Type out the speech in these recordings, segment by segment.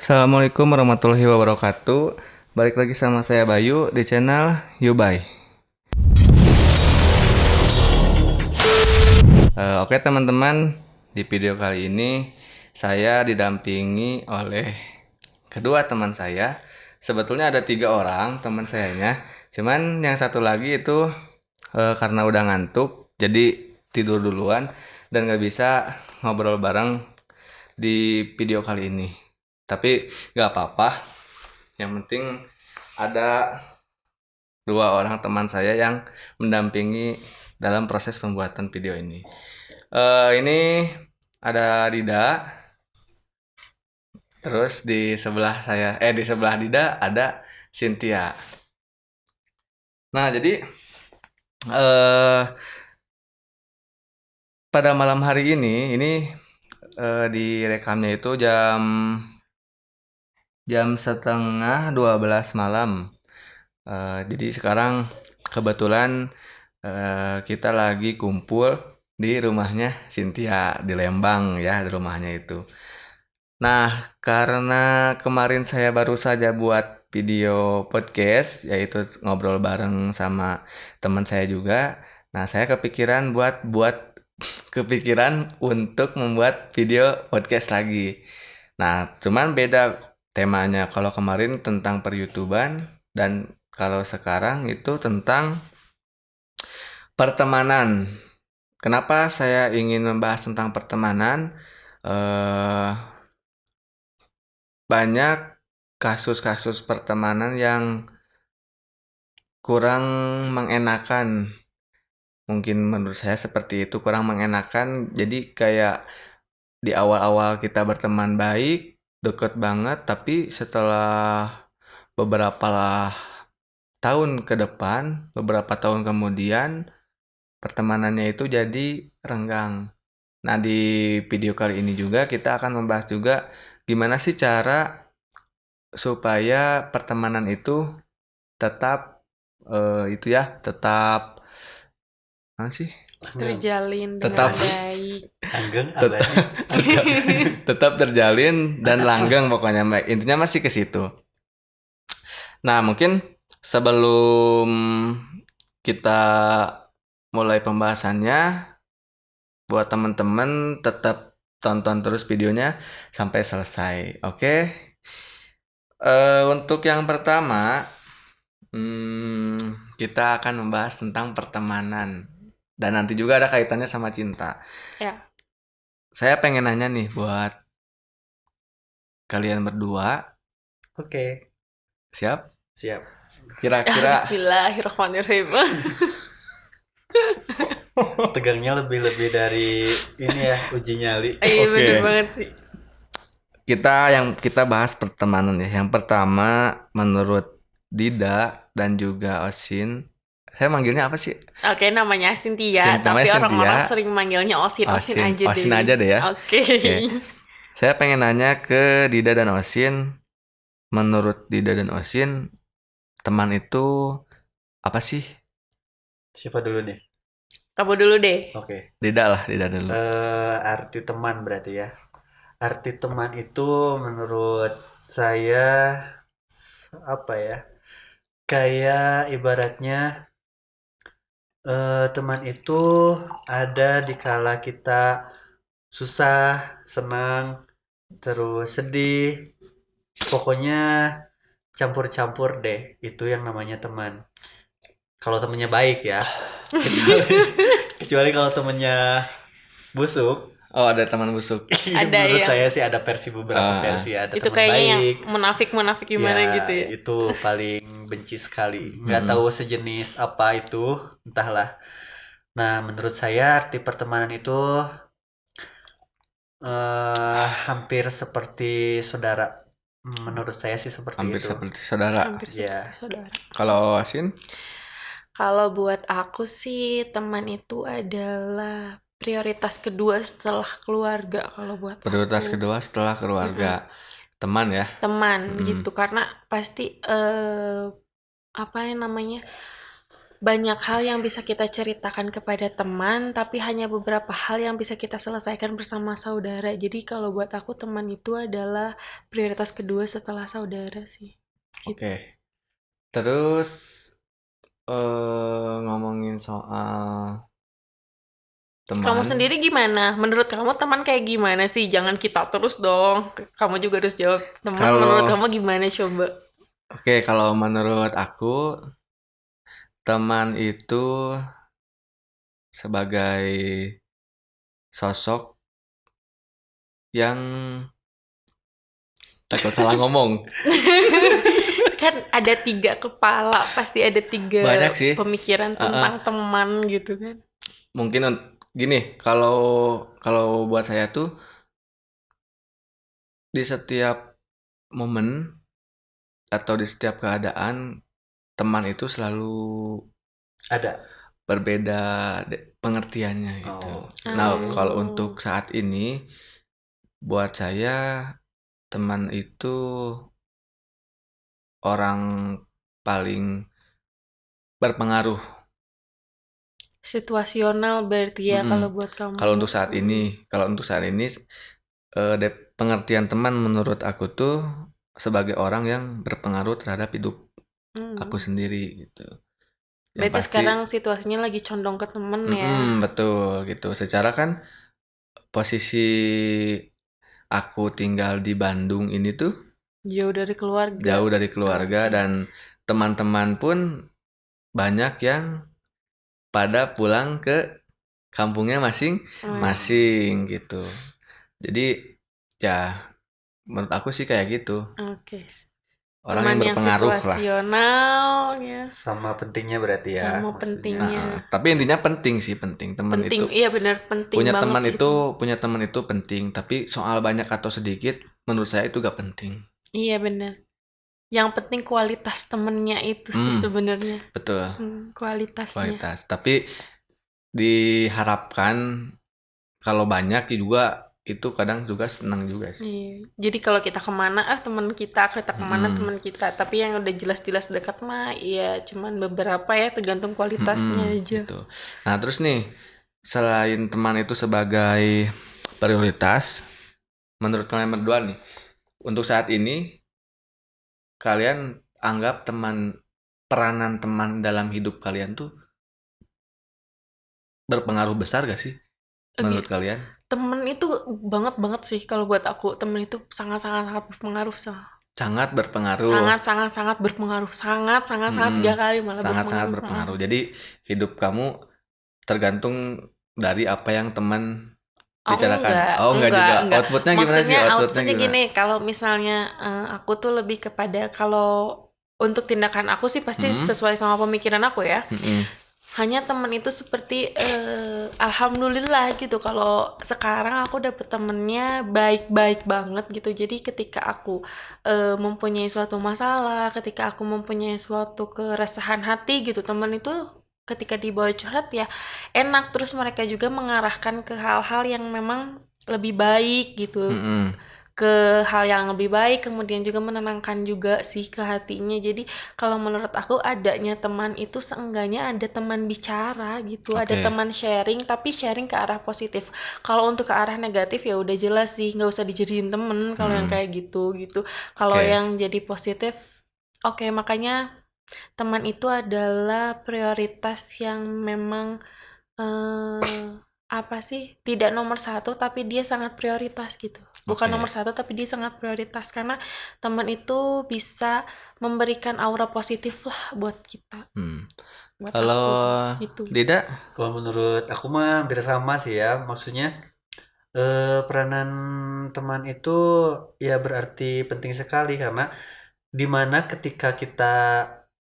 Assalamualaikum warahmatullahi wabarakatuh. Balik lagi sama saya Bayu di channel Yubai. Oke teman-teman, di video kali ini saya didampingi oleh kedua teman saya. Sebetulnya ada 3 orang teman sayanya, cuman yang satu lagi itu karena udah ngantuk, jadi tidur duluan dan gak bisa ngobrol bareng di video kali ini. Tapi gak apa-apa, yang penting ada 2 orang teman saya yang mendampingi dalam proses pembuatan video ini. Ini ada Dida, terus di sebelah Dida ada Cynthia. Nah, jadi pada malam hari ini direkamnya itu jam setengah 12 malam. Jadi sekarang kebetulan kita lagi kumpul di rumahnya Cynthia di Lembang ya, di rumahnya itu. Nah, karena kemarin saya baru saja buat video podcast, yaitu ngobrol bareng sama teman saya juga. Nah, saya kepikiran untuk membuat video podcast lagi. Nah, cuman beda temanya. Kalau kemarin tentang per-YouTuban dan kalau sekarang itu tentang pertemanan. Kenapa saya ingin membahas tentang pertemanan? Banyak kasus-kasus pertemanan yang kurang mengenakan. Mungkin menurut saya seperti itu, kurang mengenakan. Jadi kayak di awal-awal kita berteman baik, deket banget, tapi setelah beberapa tahun ke depan, beberapa tahun kemudian, pertemanannya itu jadi renggang. Nah, di video kali ini juga kita akan membahas juga gimana sih cara supaya pertemanan itu tetap tetap apa sih? terjalin Tetap dengan baik. Langgeng tetap, abadi. tetap terjalin dan langgeng pokoknya, Mbak. Intinya masih ke situ. Nah, mungkin sebelum kita mulai pembahasannya, buat teman-teman tetap tonton terus videonya sampai selesai. Oke? Untuk yang pertama, kita akan membahas tentang pertemanan. Dan nanti juga ada kaitannya sama cinta. Ya. Saya pengen nanya nih buat kalian berdua. Oke, Siap? siap. Kira-kira Bismillahirrahmanirrahim. Tegangnya lebih dari ini ya, uji nyali. Iya Oke. bener banget sih. kita bahas pertemanan ya. Yang pertama menurut Dida dan juga Osin. Saya manggilnya apa sih? Oke, namanya Cynthia, Namanya tapi orang-orang Cynthia. sering manggilnya Osin aja deh. Osin aja deh ya. Oke. Saya pengen nanya ke Dida dan Osin. Menurut Dida dan Osin, teman itu apa sih? Siapa dulu nih? Kamu dulu deh. Oke. Dida dulu. Arti teman berarti ya. Arti teman itu menurut saya apa ya? Kayak ibaratnya teman itu ada di kala kita susah, senang, terus sedih. Pokoknya campur-campur deh. Itu yang namanya teman. Kalau temennya baik ya. Kecuali kalau temennya busuk. Oh, ada teman busuk. Ada Menurut yang- saya sih ada beberapa versi. Ada Itu teman kayaknya baik. yang munafik gimana Ya, gitu ya. itu paling benci sekali. Nggak tahu sejenis apa itu, entahlah. Nah, menurut saya arti pertemanan itu hampir seperti saudara. Menurut saya sih seperti Hampir itu. seperti saudara. Hampir Ya. seperti saudara. Kalau Osin? Kalau buat aku sih teman itu adalah prioritas kedua setelah keluarga kalau buat Prioritas aku. kedua setelah keluarga. Teman ya. Teman gitu, karena pasti apa yang namanya banyak hal yang bisa kita ceritakan kepada teman, tapi hanya beberapa hal yang bisa kita selesaikan bersama saudara. Jadi kalau buat aku teman itu adalah prioritas kedua setelah saudara sih. Gitu. Oke. Terus ngomongin soal Kamu teman. sendiri gimana? Menurut kamu teman kayak gimana sih? Jangan kita terus dong. Kamu juga harus jawab. Teman menurut Kalau kamu gimana coba? Oke, kalau menurut aku teman itu sebagai sosok yang takut salah ngomong. Kan ada 3 kepala, pasti ada 3 Banyak sih. pemikiran tentang teman gitu kan. Mungkin gini, kalau buat saya tuh di setiap momen atau di setiap keadaan teman itu selalu Ada. berbeda pengertiannya gitu. Oh. Nah, Oh. kalau untuk saat ini buat saya teman itu orang paling berpengaruh. Situasional berarti ya Mm-mm. kalau buat kamu. Kalau untuk saat ini pengertian teman menurut aku tuh sebagai orang yang berpengaruh terhadap hidup aku sendiri gitu. Yang Berarti pasti, sekarang situasinya lagi condong ke temen ya. betul gitu. Secara kan posisi aku tinggal di Bandung ini tuh Jauh dari keluarga. jauh dari keluarga Oke. dan teman-teman pun banyak yang pada pulang ke kampungnya masing-masing gitu. Jadi ya menurut aku sih kayak gitu. Oke. Orang Teman yang yang berpengaruh lah. situasional ya. Sama pentingnya berarti ya. Sama maksudnya. pentingnya. Tapi intinya penting sih, penting teman Penting, itu. iya benar penting Punya banget teman sih punya teman itu penting, tapi soal banyak atau sedikit menurut saya itu gak penting. Iya benar. Yang penting kualitas temennya itu sih sebenarnya. Betul. Kualitasnya. Kualitas. Tapi diharapkan kalau banyak juga itu kadang juga senang juga sih. Iya. Jadi kalau kita kemana teman kita kemana teman kita, tapi yang udah jelas-jelas dekat mah ya cuman beberapa ya tergantung kualitasnya aja. Gitu. Nah terus nih, selain teman itu sebagai prioritas, menurut kalian berdua nih, untuk saat ini kalian anggap peranan teman dalam hidup kalian tuh berpengaruh besar gak sih menurut kalian? Temen itu banget sih kalau buat aku. Temen itu sangat berpengaruh. Sangat berpengaruh. Sangat berpengaruh. Sangat 3 kali malah sangat berpengaruh. Jadi hidup kamu tergantung dari apa yang teman bicarakan. Enggak juga. Outputnya gimana sih? Maksudnya Outputnya gimana? gini, kalau misalnya aku tuh lebih kepada kalau untuk tindakan aku sih pasti sesuai sama pemikiran aku ya. Hanya temen itu seperti alhamdulillah gitu kalau sekarang aku dapet temennya baik-baik banget gitu. Jadi ketika aku mempunyai suatu masalah, ketika aku mempunyai suatu keresahan hati gitu, temen itu ketika dibawa curhat ya enak, terus mereka juga mengarahkan ke hal-hal yang memang lebih baik gitu. Ke hal yang lebih baik, kemudian juga menenangkan juga sih ke hatinya. Jadi kalau menurut aku adanya teman itu seenggaknya ada teman bicara gitu, ada teman sharing, tapi sharing ke arah positif. Kalau untuk ke arah negatif ya udah jelas sih nggak usah dijadiin temen kalau yang kayak gitu. Kalau yang jadi positif, oke, makanya teman itu adalah prioritas yang memang apa sih, tidak nomor 1 tapi dia sangat prioritas gitu. Bukan nomor 1 tapi dia sangat prioritas karena teman itu bisa memberikan aura positif lah buat kita. Buat Kalau aku, gitu. Dida? Kalau menurut aku mah hampir sama sih ya. Maksudnya peranan teman itu ya berarti penting sekali karena dimana ketika kita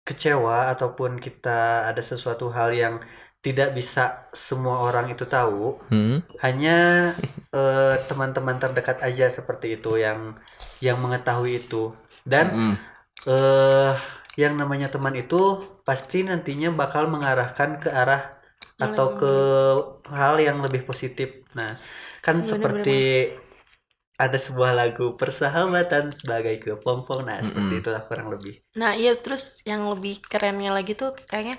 kecewa ataupun kita ada sesuatu hal yang tidak bisa semua orang itu tahu, hanya teman-teman terdekat aja seperti itu yang mengetahui itu. Dan yang namanya teman itu pasti nantinya bakal mengarahkan ke arah atau ke hal yang lebih positif. Nah, kan seperti ada sebuah lagu persahabatan sebagai kepompong. Nah, seperti itulah kurang lebih. Nah, iya, terus yang lebih kerennya lagi tuh kayaknya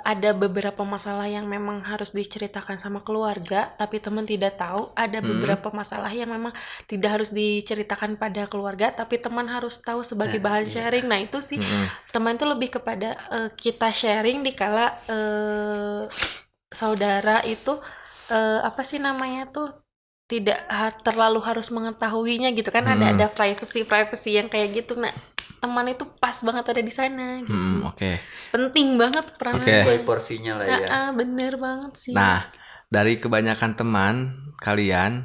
ada beberapa masalah yang memang harus diceritakan sama keluarga, tapi teman tidak tahu. Ada beberapa masalah yang memang tidak harus diceritakan pada keluarga, tapi teman harus tahu sebagai bahan sharing. Nah itu sih teman itu lebih kepada kita sharing dikala saudara itu apa sih namanya tuh tidak terlalu harus mengetahuinya gitu kan. Ada privacy yang kayak gitu. Nah teman itu pas banget ada di sana gitu. Oke. Penting banget peran sesuai porsinya lah ya. Bener banget sih. Nah, dari kebanyakan teman kalian,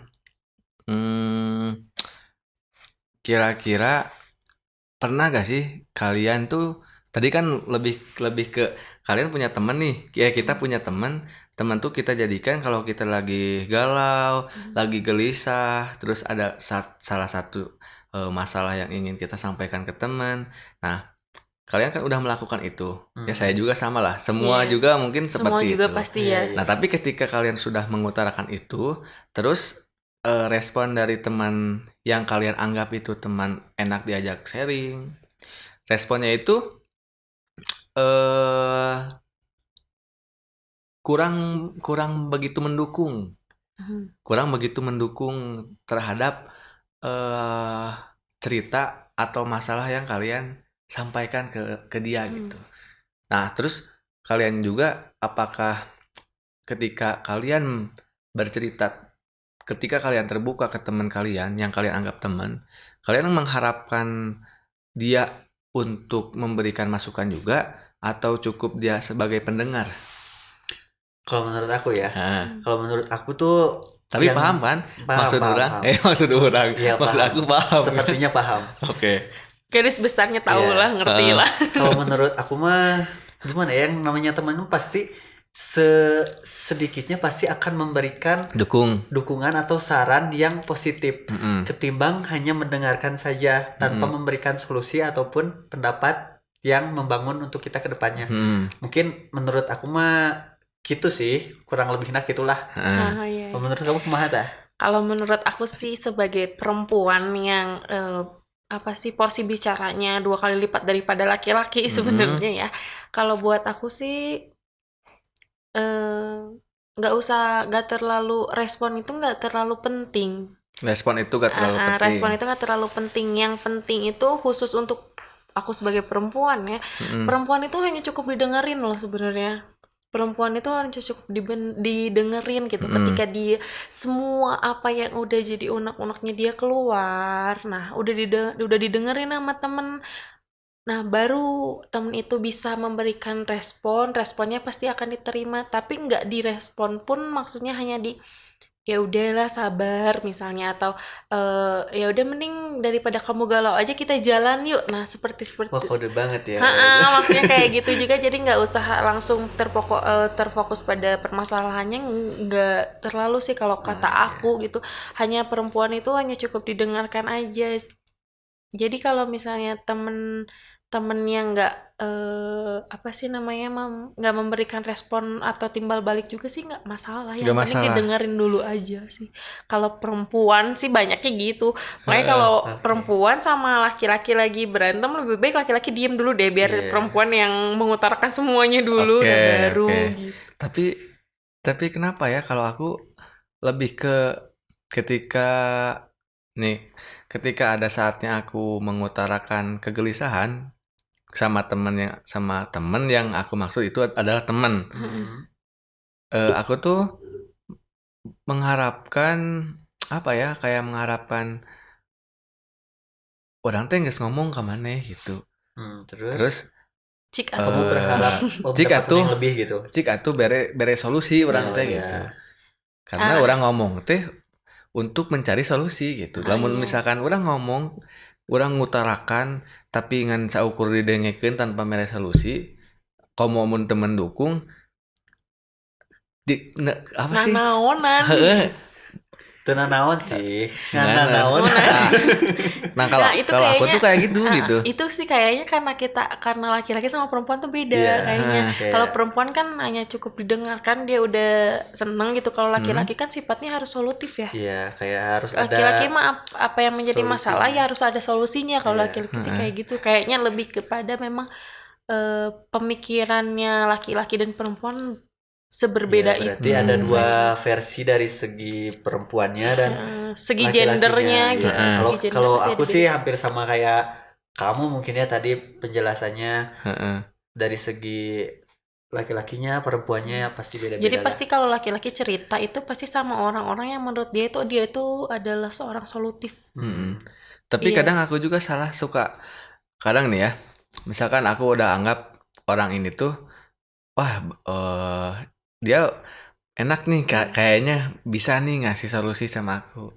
kira-kira pernah gak sih kalian tuh tadi kan lebih ke kalian punya teman nih, ya kita punya teman tuh kita jadikan kalau kita lagi galau, lagi gelisah, terus ada salah satu masalah yang ingin kita sampaikan ke teman. Nah, kalian kan udah melakukan itu. Ya saya juga sama lah. Semua juga mungkin Semua seperti juga itu. pasti ya. Nah, tapi ketika kalian sudah mengutarakan itu, terus respon dari teman yang kalian anggap itu teman enak diajak sharing, responnya itu kurang begitu mendukung. Kurang begitu mendukung terhadap cerita atau masalah yang kalian sampaikan ke dia gitu. Nah, terus kalian juga apakah ketika kalian bercerita, ketika kalian terbuka ke teman kalian yang kalian anggap teman, kalian mengharapkan dia untuk memberikan masukan juga atau cukup dia sebagai pendengar? Kalau menurut aku ya, kalau menurut aku tuh tapi paham kan maksud orang? Maksud orang. Ya, maksud aku paham. Sepertinya paham. Oke. Garis besarnya tahu lah, ngerti lah. Kalau menurut aku mah gimana ya, yang namanya teman pasti sedikitnya pasti akan memberikan dukungan atau saran yang positif ketimbang hanya mendengarkan saja tanpa memberikan solusi ataupun pendapat yang membangun untuk kita ke depannya. Mungkin menurut aku mah gitu sih, kurang lebih enak gitulah. Iya. Menurut kamu kumaha dah? Kalau menurut aku sih sebagai perempuan yang apa sih porsi bicaranya 2 kali lipat daripada laki-laki sebenarnya ya. Kalau buat aku sih nggak terlalu respon itu nggak terlalu penting. Respon itu nggak terlalu penting. Respon itu nggak terlalu penting. Yang penting itu khusus untuk aku sebagai perempuan ya. Perempuan itu hanya cukup didengerin loh sebenarnya. Perempuan itu hanya cukup didengerin gitu. Ketika dia semua apa yang udah jadi unek-uneknya dia keluar, nah udah didengerin sama temen. Nah baru temen itu bisa memberikan responnya pasti akan diterima. Tapi nggak direspon pun maksudnya hanya ya udahlah sabar misalnya, atau ya udah mending daripada kamu galau aja kita jalan yuk. Nah seperti Wah, kode banget ya. Maksudnya kayak gitu juga, jadi nggak usah langsung terfokus pada permasalahannya, nggak terlalu sih kalau kata aku gitu. Hanya perempuan itu hanya cukup didengarkan aja. Jadi kalau misalnya temen yang nggak apa sih namanya nggak memberikan respon atau timbal balik juga sih nggak masalah. Yang penting didengerin dulu aja sih. Kalau perempuan sih banyaknya gitu. Makanya kalau perempuan sama laki-laki lagi berantem, lebih baik laki-laki diem dulu deh biar perempuan yang mengutarakan semuanya dulu dan baru. Gitu. Tapi kenapa ya kalau aku lebih ke ketika ada saatnya aku mengutarakan kegelisahan sama temen yang aku maksud itu adalah temen. Aku tuh mengharapkan apa ya, kayak mengharapkan orang teh geus ngomong ke maneh gitu. Terus cik kamu berharap dapat lebih gitu. Cik atuh bere solusi orang teh gitu. Karena orang ngomong teh untuk mencari solusi gitu. Lamun misalkan orang ngomong, orang ngutarakan tapi ngan saukur didengekeun tanpa mere solusi, komo mun temen dukung apa sih? Nanaonan. Tenanawan sih. Nanaon. Nah, kalau aku tuh kayak gitu. Itu sih kayaknya karena laki-laki sama perempuan tuh beda kayaknya. Kalau perempuan kan hanya cukup didengarkan dia udah seneng gitu. Kalau laki-laki kan sifatnya harus solutif ya. Iya, kayak harus ada. Laki-laki mah apa yang menjadi masalah ya harus ada solusinya. Kalau laki-laki sih kayak gitu. Kayaknya lebih kepada memang pemikirannya laki-laki dan perempuan seberbeda Iya, berarti itu. ada dua versi dari segi perempuannya dan Segi laki-lakinya. gendernya Iya. gitu. Kalau Segi gender kalau pasti aku ada sih beda. hampir sama kayak kamu mungkin ya tadi penjelasannya Heeh. dari segi laki-lakinya, perempuannya pasti Jadi beda-beda lah. pasti kalau laki-laki cerita itu pasti sama orang-orang yang menurut dia itu adalah seorang solutif. Mm-mm. Tapi Iya. kadang aku juga salah suka. Kadang nih ya, misalkan aku udah anggap orang ini tuh, wah, dia enak nih, kayaknya bisa nih ngasih solusi sama aku.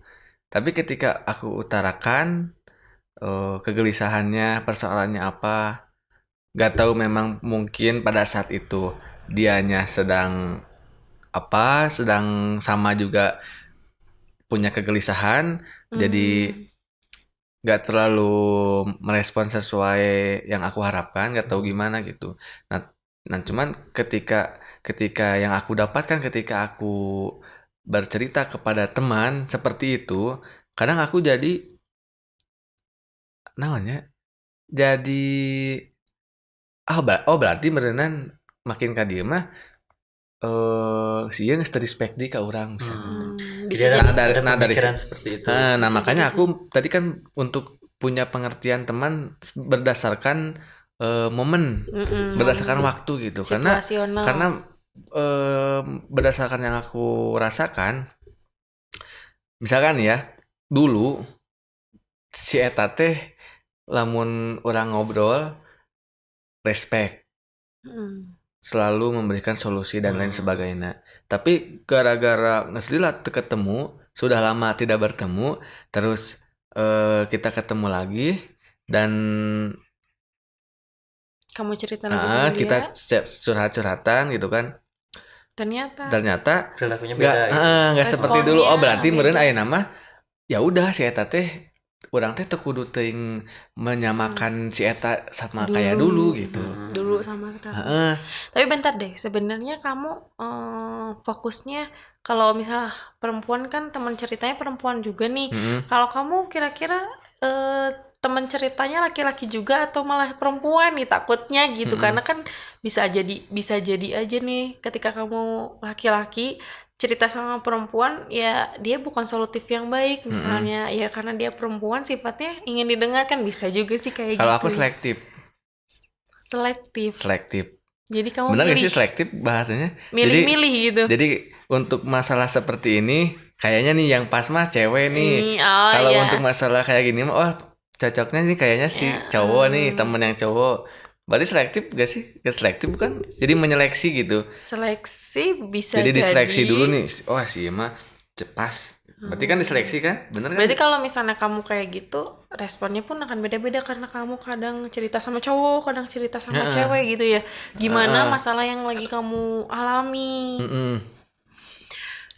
Tapi ketika aku utarakan kegelisahannya, persoalannya apa, gak tahu memang mungkin pada saat itu dianya sedang sama juga punya kegelisahan, jadi gak terlalu merespon sesuai yang aku harapkan, gak tahu gimana gitu. Nah cuman ketika yang aku dapatkan ketika aku bercerita kepada teman seperti itu, kadang aku jadi namanya jadi berarti beneran makin ka dieu mah sieun geus teu respect deui ka urang misalnya. Bisa Jadi jadi ada dari pemikiran seperti itu. nah Bisa makanya jadi aku tadi kan untuk punya pengertian teman berdasarkan momen, berdasarkan waktu gitu. situasional. Karena berdasarkan yang aku rasakan, misalkan ya dulu si eta teh lamun orang ngobrol respect, selalu memberikan solusi dan lain sebagainya. Tapi gara-gara ngeslilat ketemu, sudah lama tidak bertemu, terus kita ketemu lagi dan kamu cerita lagi sama kita dia, curhat-curhatan gitu kan. ternyata Perilakunya beda gitu. Nggak seperti dulu. Oh berarti Responnya meureun beda. aya nama ya udah si eta teh urang teh teu kudu teuing menyamakan si eta sama kayak dulu gitu. Dulu sama sekarang. Heeh. Tapi bentar deh, sebenarnya kamu fokusnya kalau misalnya perempuan kan teman ceritanya perempuan juga nih. Kalau kamu kira-kira teman ceritanya laki-laki juga atau malah perempuan nih takutnya gitu, karena kan bisa jadi aja nih ketika kamu laki-laki cerita sama perempuan ya dia bukan solutif yang baik misalnya ya karena dia perempuan sifatnya ingin didengarkan, bisa juga sih kayak Kalau gitu. aku selektif. Jadi kamu Benar gak milih sih selektif bahasanya? milih gitu. Jadi untuk masalah seperti ini kayaknya nih yang pas mah cewek nih. Oh, Kalau iya. untuk masalah kayak gini mah wah cocoknya nih kayaknya si cowok nih, temen yang cowok. Berarti selektif gak sih? Gak selektif kan? Jadi menyeleksi gitu. Seleksi bisa Jadi jadi. diseleksi dulu nih. Oh si mah pas. Berarti kan diseleksi kan? Bener kan? Berarti kalau misalnya kamu kayak gitu, responnya pun akan beda-beda karena kamu kadang cerita sama cowok, kadang cerita sama cewek gitu ya. Gimana masalah yang lagi kamu alami?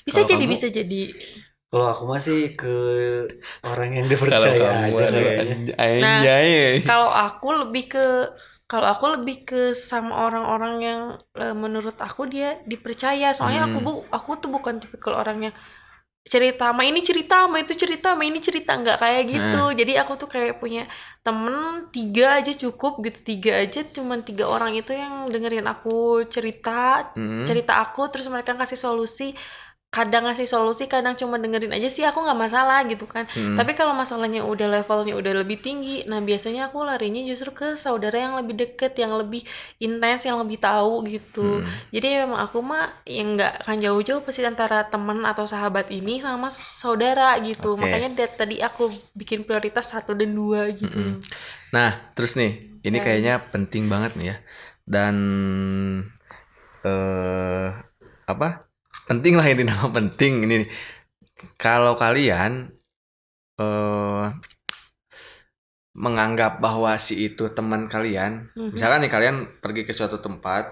Bisa jadi. Kalau aku masih ke orang yang dipercaya aja kayaknya. Nah, kalau aku lebih ke sama orang-orang yang menurut aku dia dipercaya. Soalnya aku tuh bukan tipikal orang yang cerita sama ini cerita sama itu cerita sama ini cerita, nggak kayak gitu. Jadi aku tuh kayak punya temen 3 aja cukup gitu, 3 aja, cuman 3 orang itu yang dengerin aku cerita aku, terus mereka kasih solusi. Kadang ngasih solusi, kadang cuma dengerin aja sih, aku nggak masalah gitu kan. Tapi kalau masalahnya udah levelnya udah lebih tinggi, nah biasanya aku larinya justru ke saudara yang lebih deket, yang lebih intens, yang lebih tahu gitu. Jadi memang aku mah yang nggak akan jauh-jauh pasti antara teman atau sahabat ini sama saudara gitu. Makanya tadi aku bikin prioritas 1 dan 2 gitu. Nah terus nih, ini kayaknya penting banget nih ya. Dan penting lah, intinya penting ini nih. Kalau kalian menganggap bahwa si itu teman kalian, misalkan nih kalian pergi ke suatu tempat,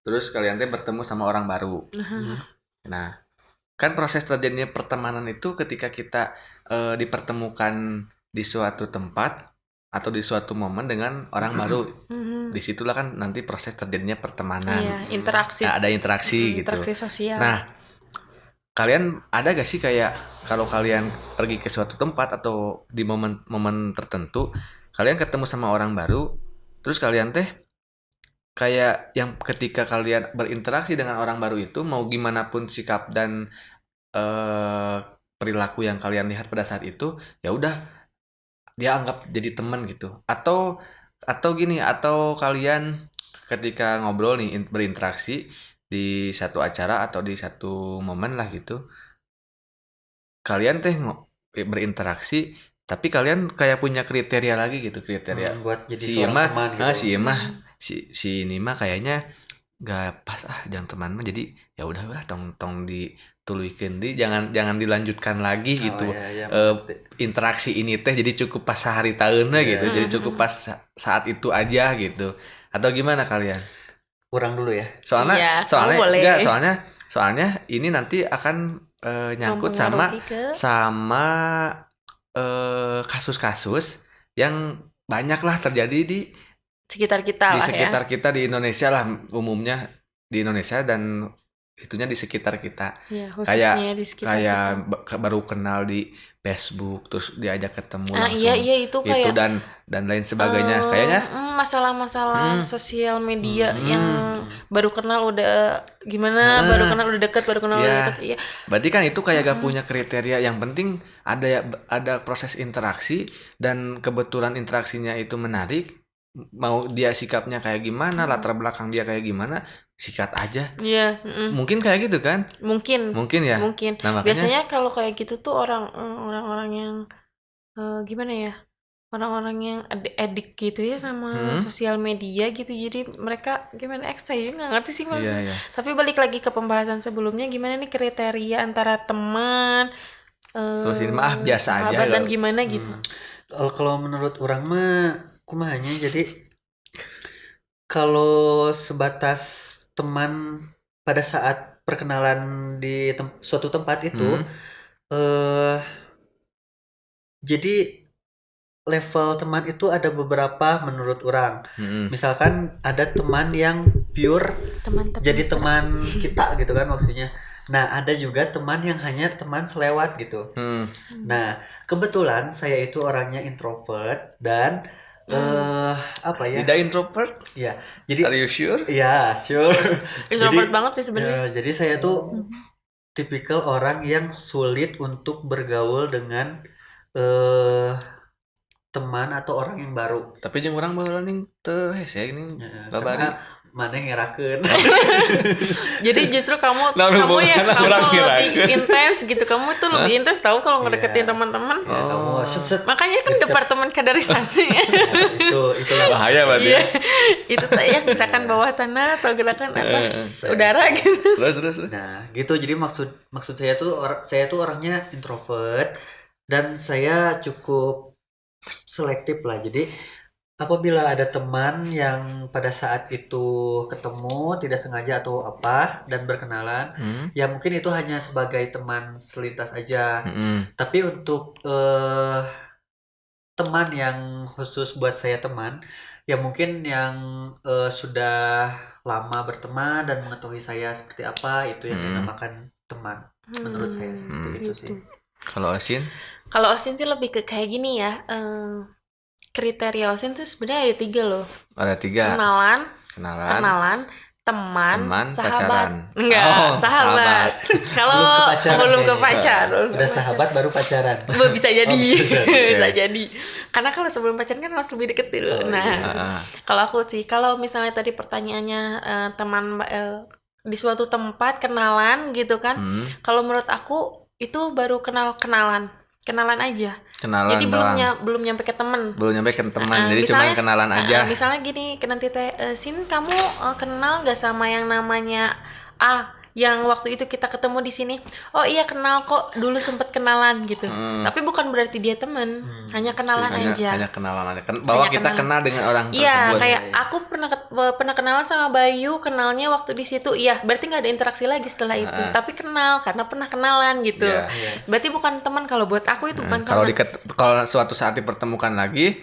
terus kalian tuh bertemu sama orang baru. Nah, kan proses terjadinya pertemanan itu ketika kita dipertemukan di suatu tempat atau di suatu momen dengan orang baru. Disitulah kan nanti proses terjadinya pertemanan. Iya, interaksi. Ada interaksi gitu. Interaksi sosial. Nah, kalian ada gak sih kayak kalau kalian pergi ke suatu tempat atau di momen-momen tertentu, kalian ketemu sama orang baru, terus kalian teh kayak yang ketika kalian berinteraksi dengan orang baru itu mau gimana pun sikap dan perilaku yang kalian lihat pada saat itu, ya udah dia anggap jadi teman gitu. Atau gini, atau kalian ketika ngobrol nih berinteraksi di satu acara atau di satu momen lah gitu, kalian teh berinteraksi tapi kalian kayak punya kriteria lagi gitu, kriteria buat jadi si seorang Ima teman gitu. si Ima si ini mah kayaknya gak pas jangan teman mah, jadi ya udah tong dituluikeun di jangan dilanjutkan lagi gitu. Iya, Interaksi ini teh jadi cukup pas sehari tahunnya gitu, jadi cukup pas saat itu aja gitu. Atau gimana kalian? kurang dulu ya. Iya, Soalnya kamu boleh. enggak, soalnya ini nanti akan nyangkut sama kasus-kasus yang banyak lah terjadi di sekitar kita lah sekitar kita di Indonesia lah, umumnya di Indonesia dan itunya di sekitar kita. ya. Khususnya di sekitar kita. Baru kenal di Facebook terus diajak ketemu langsung iya itu kayak itu dan lain sebagainya, kayaknya masalah sosial media yang baru kenal udah gimana, baru kenal udah deket, baru kenal udah deket. Iya. Berarti kan itu kayak gak punya kriteria, yang penting ada proses interaksi dan kebetulan interaksinya itu menarik, mau dia sikapnya kayak gimana, latar belakang dia kayak gimana, sikat aja. Iya. Mungkin kayak gitu kan? Mungkin ya. Mungkin. Nah, makanya, biasanya kalau kayak gitu tuh orang-orang yang gimana ya? Orang-orang yang edik gitu ya sama sosial media gitu. Jadi mereka gimana, saya juga nggak ngerti sih Bang. Iya. Tapi balik lagi ke pembahasan sebelumnya, gimana nih kriteria antara teman terus ini mah biasa aja dan gimana gitu. Kalau menurut orang mah kumahanya, jadi kalau sebatas teman pada saat perkenalan di suatu tempat itu jadi level teman itu ada beberapa menurut orang. Misalkan ada teman yang pure Teman-teman jadi teman kita gitu kan maksudnya. Nah, ada juga teman yang hanya teman selewat gitu. Nah, kebetulan saya itu orangnya introvert dan apa ya? Tidak introvert? Ya, jadi Are you sure? Ya, sure. introvert banget sih sebenarnya. Jadi saya tuh tipikal orang yang sulit untuk bergaul dengan teman atau orang yang baru. Tapi jeung urang baheula ning teu hese ini babari. Mana ngerakeun. Jadi justru kamu lebih intens gitu. Kamu tuh lebih intens tahu kalau ngedeketin teman-teman. Ya, kamu makanya kan departemen kaderisasi. Itulah bahaya berarti. Iya. Itu tuh ya gerakan bawah tanah atau gerakan atas udara gitu. Terus. Nah, gitu. Jadi maksud saya tuh orangnya introvert dan saya cukup selektif lah. Jadi apabila ada teman yang pada saat itu ketemu tidak sengaja atau apa dan berkenalan, ya mungkin itu hanya sebagai teman selintas aja. Tapi untuk teman yang khusus buat saya teman, ya mungkin yang sudah lama berteman dan mengetahui saya seperti apa, itu yang dinamakan teman. Menurut saya seperti itu sih. Kalau Osin? Kalau Osin sih lebih ke kayak gini ya. Kriteria Osin tuh sebenarnya ada 3 loh. Ada 3. Kenalan, teman, pacaran. sahabat. Enggak, sahabat. Kalau belum ke pacar, udah sahabat baru pacaran. Bisa jadi. Bisa jadi. Karena kalau sebelum pacaran kan harus lebih deket dulu. Kalau aku sih, kalau misalnya tadi pertanyaannya teman di suatu tempat kenalan gitu kan. Kalau menurut aku itu baru kenalan aja. Jadi belum nyampe ke teman. Jadi cuma kenalan aja. Misalnya gini, nanti Sin kamu kenal nggak sama yang namanya A yang waktu itu kita ketemu di sini? Oh iya kenal kok, dulu sempet kenalan gitu. Tapi bukan berarti dia teman, hanya kenalan aja. Hanya kenalan aja. Bahwa kita kenal dengan orang tersebut. Iya, kayak aku pernah kenalan sama Bayu, kenalnya waktu di situ. Iya, berarti nggak ada interaksi lagi setelah itu. Tapi kenal karena pernah kenalan gitu. Berarti bukan teman kalau buat aku itu bukan teman. Kalau suatu saat dipertemukan lagi,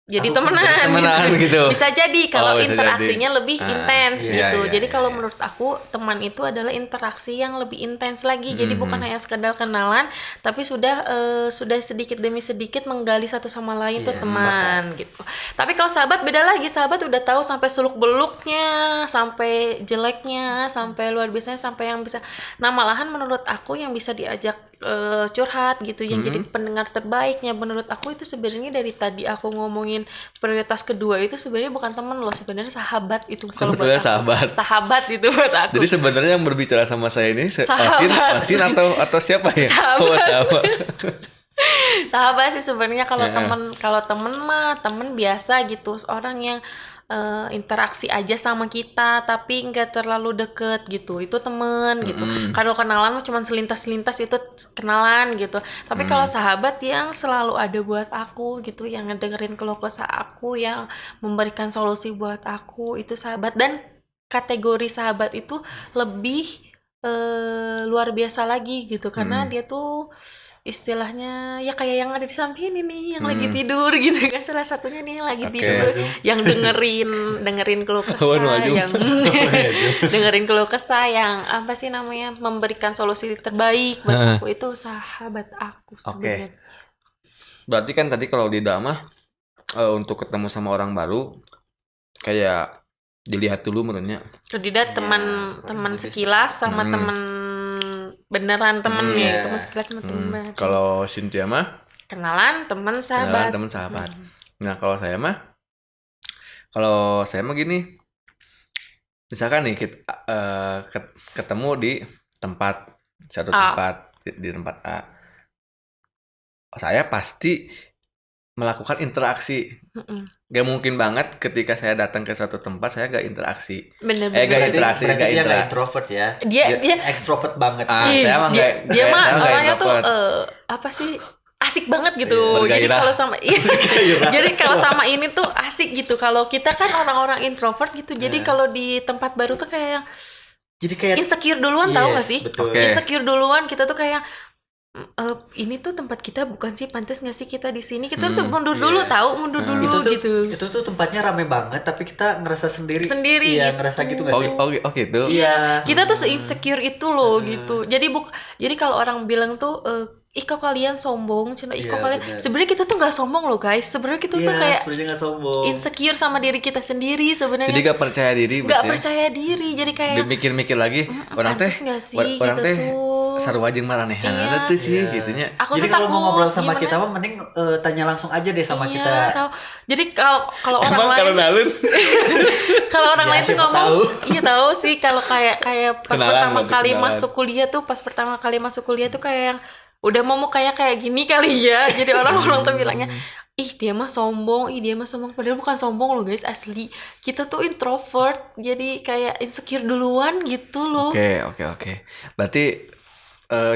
jadi Aku kan temenan gitu. Bisa jadi kalau Oh, bisa interaksinya jadi. lebih intens iya, gitu. iya, Jadi iya, kalau iya. menurut aku teman itu adalah interaksi yang lebih intens lagi. Jadi bukan Mhm. hanya sekedar kenalan, tapi sudah sedikit demi sedikit menggali satu sama lain tuh Iya, teman gitu. Tapi kalau sahabat beda lagi. Sahabat udah tahu sampai seluk beluknya, sampai jeleknya, sampai luar biasanya, sampai yang bisa. Nah malahan menurut aku yang bisa diajak curhat gitu, yang jadi pendengar terbaiknya menurut aku itu sebenarnya dari tadi aku ngomongin prioritas kedua itu sebenarnya bukan teman loh, sebenarnya sahabat itu kalau buat Sebetulnya aku. sahabat. Sahabat itu buat aku. Jadi sebenarnya yang berbicara sama saya ini Sahabat. Osin atau siapa ya? Sahabat. Oh, sahabat. Sahabat sih sebenarnya. Kalau temen mah temen biasa gitu, orang yang interaksi aja sama kita tapi nggak terlalu deket gitu, itu temen gitu. Kalau kenalan mah cuma selintas itu kenalan gitu. Tapi kalau sahabat yang selalu ada buat aku gitu, yang ngedengerin keluh kesah aku, yang memberikan solusi buat aku, itu sahabat. Dan kategori sahabat itu lebih luar biasa lagi gitu, karena dia tuh istilahnya ya kayak yang ada di samping ini nih, yang lagi tidur gitu kan, salah satunya nih yang lagi Oke. tidur, yang dengerin keluh kesah, Wan Wajum. yang dengerin keluh kesah, yang apa sih namanya, memberikan solusi terbaik buat aku, itu sahabat aku sebenarnya. Berarti kan tadi kalau di Dama untuk ketemu sama orang baru kayak dilihat dulu menurutnya. Tidak, teman sekilas sama teman beneran, temen ya, teman sekilas sama teman beneran. Kalau Cynthia mah Kenalan, teman, kenalan sahabat. teman sahabat. Nah, kalau saya mah gini. Misalkan nih kita ketemu di satu tempat di tempat A. Saya pasti melakukan interaksi. Gak mungkin banget ketika saya datang ke suatu tempat saya gak interaksi. Bener-bener. Gak interaksi, Berarti gak dia nggak interaksi. introvert ya. Dia Extrovert banget. Saya mah dia, nggak- dia mah saya nggak orangnya tuh introvert. apa sih, asik banget gitu. Jadi Bergairah. kalau sama jadi kalau sama ini tuh asik gitu. Kalau kita kan orang-orang introvert gitu. Jadi kalau di tempat baru tuh kayak Jadi kayak insecure duluan, tahu nggak sih? Betul. Oke. Insecure duluan, kita tuh kayak ini tuh tempat kita bukan sih, pantas nggak sih kita di sini? Kita tuh mundur dulu, mundur dulu gitu. Itu tuh tempatnya rame banget tapi kita ngerasa sendiri. Sendiri Iya, gitu. ngerasa gitu nggak Oh, sih? gitu. Iya. Kita tuh se-insecure itu loh gitu. Jadi kalau orang bilang tuh ih kok kalian sombong, cina ih kok Iya, kalian, bener. sebenarnya kita tuh nggak sombong loh guys. Sebenarnya kita tuh Iya, kayak sebenarnya nggak sombong. insecure sama diri kita sendiri Jadi sebenarnya. gak percaya diri Nggak berarti ya? percaya diri, jadi kayak Mikir-mikir lagi orang teh pantes nggak sih orang gitu teh tuh. sarwajeng maranehan Iya. ada tuh sih Iya. gitunya. Aku Jadi tuh kalau takut mau ngobrol sama gimana? kita mah mending tanya langsung aja deh sama Iya, kita. Jadi kalau orang Emang lain, karena alun kalau orang Ya, lain tuh siapa ngomong, tahu. iya tahu sih, kalau kayak pas Kenalan, pertama berarti kali kenalan. masuk kuliah tuh, kayak yang udah mau kayak gini kali ya. Jadi orang-orang tuh bilangnya, ih dia mah sombong, padahal bukan sombong loh guys, asli. Kita tuh introvert, jadi kayak insecure duluan gitu loh. Oke. Berarti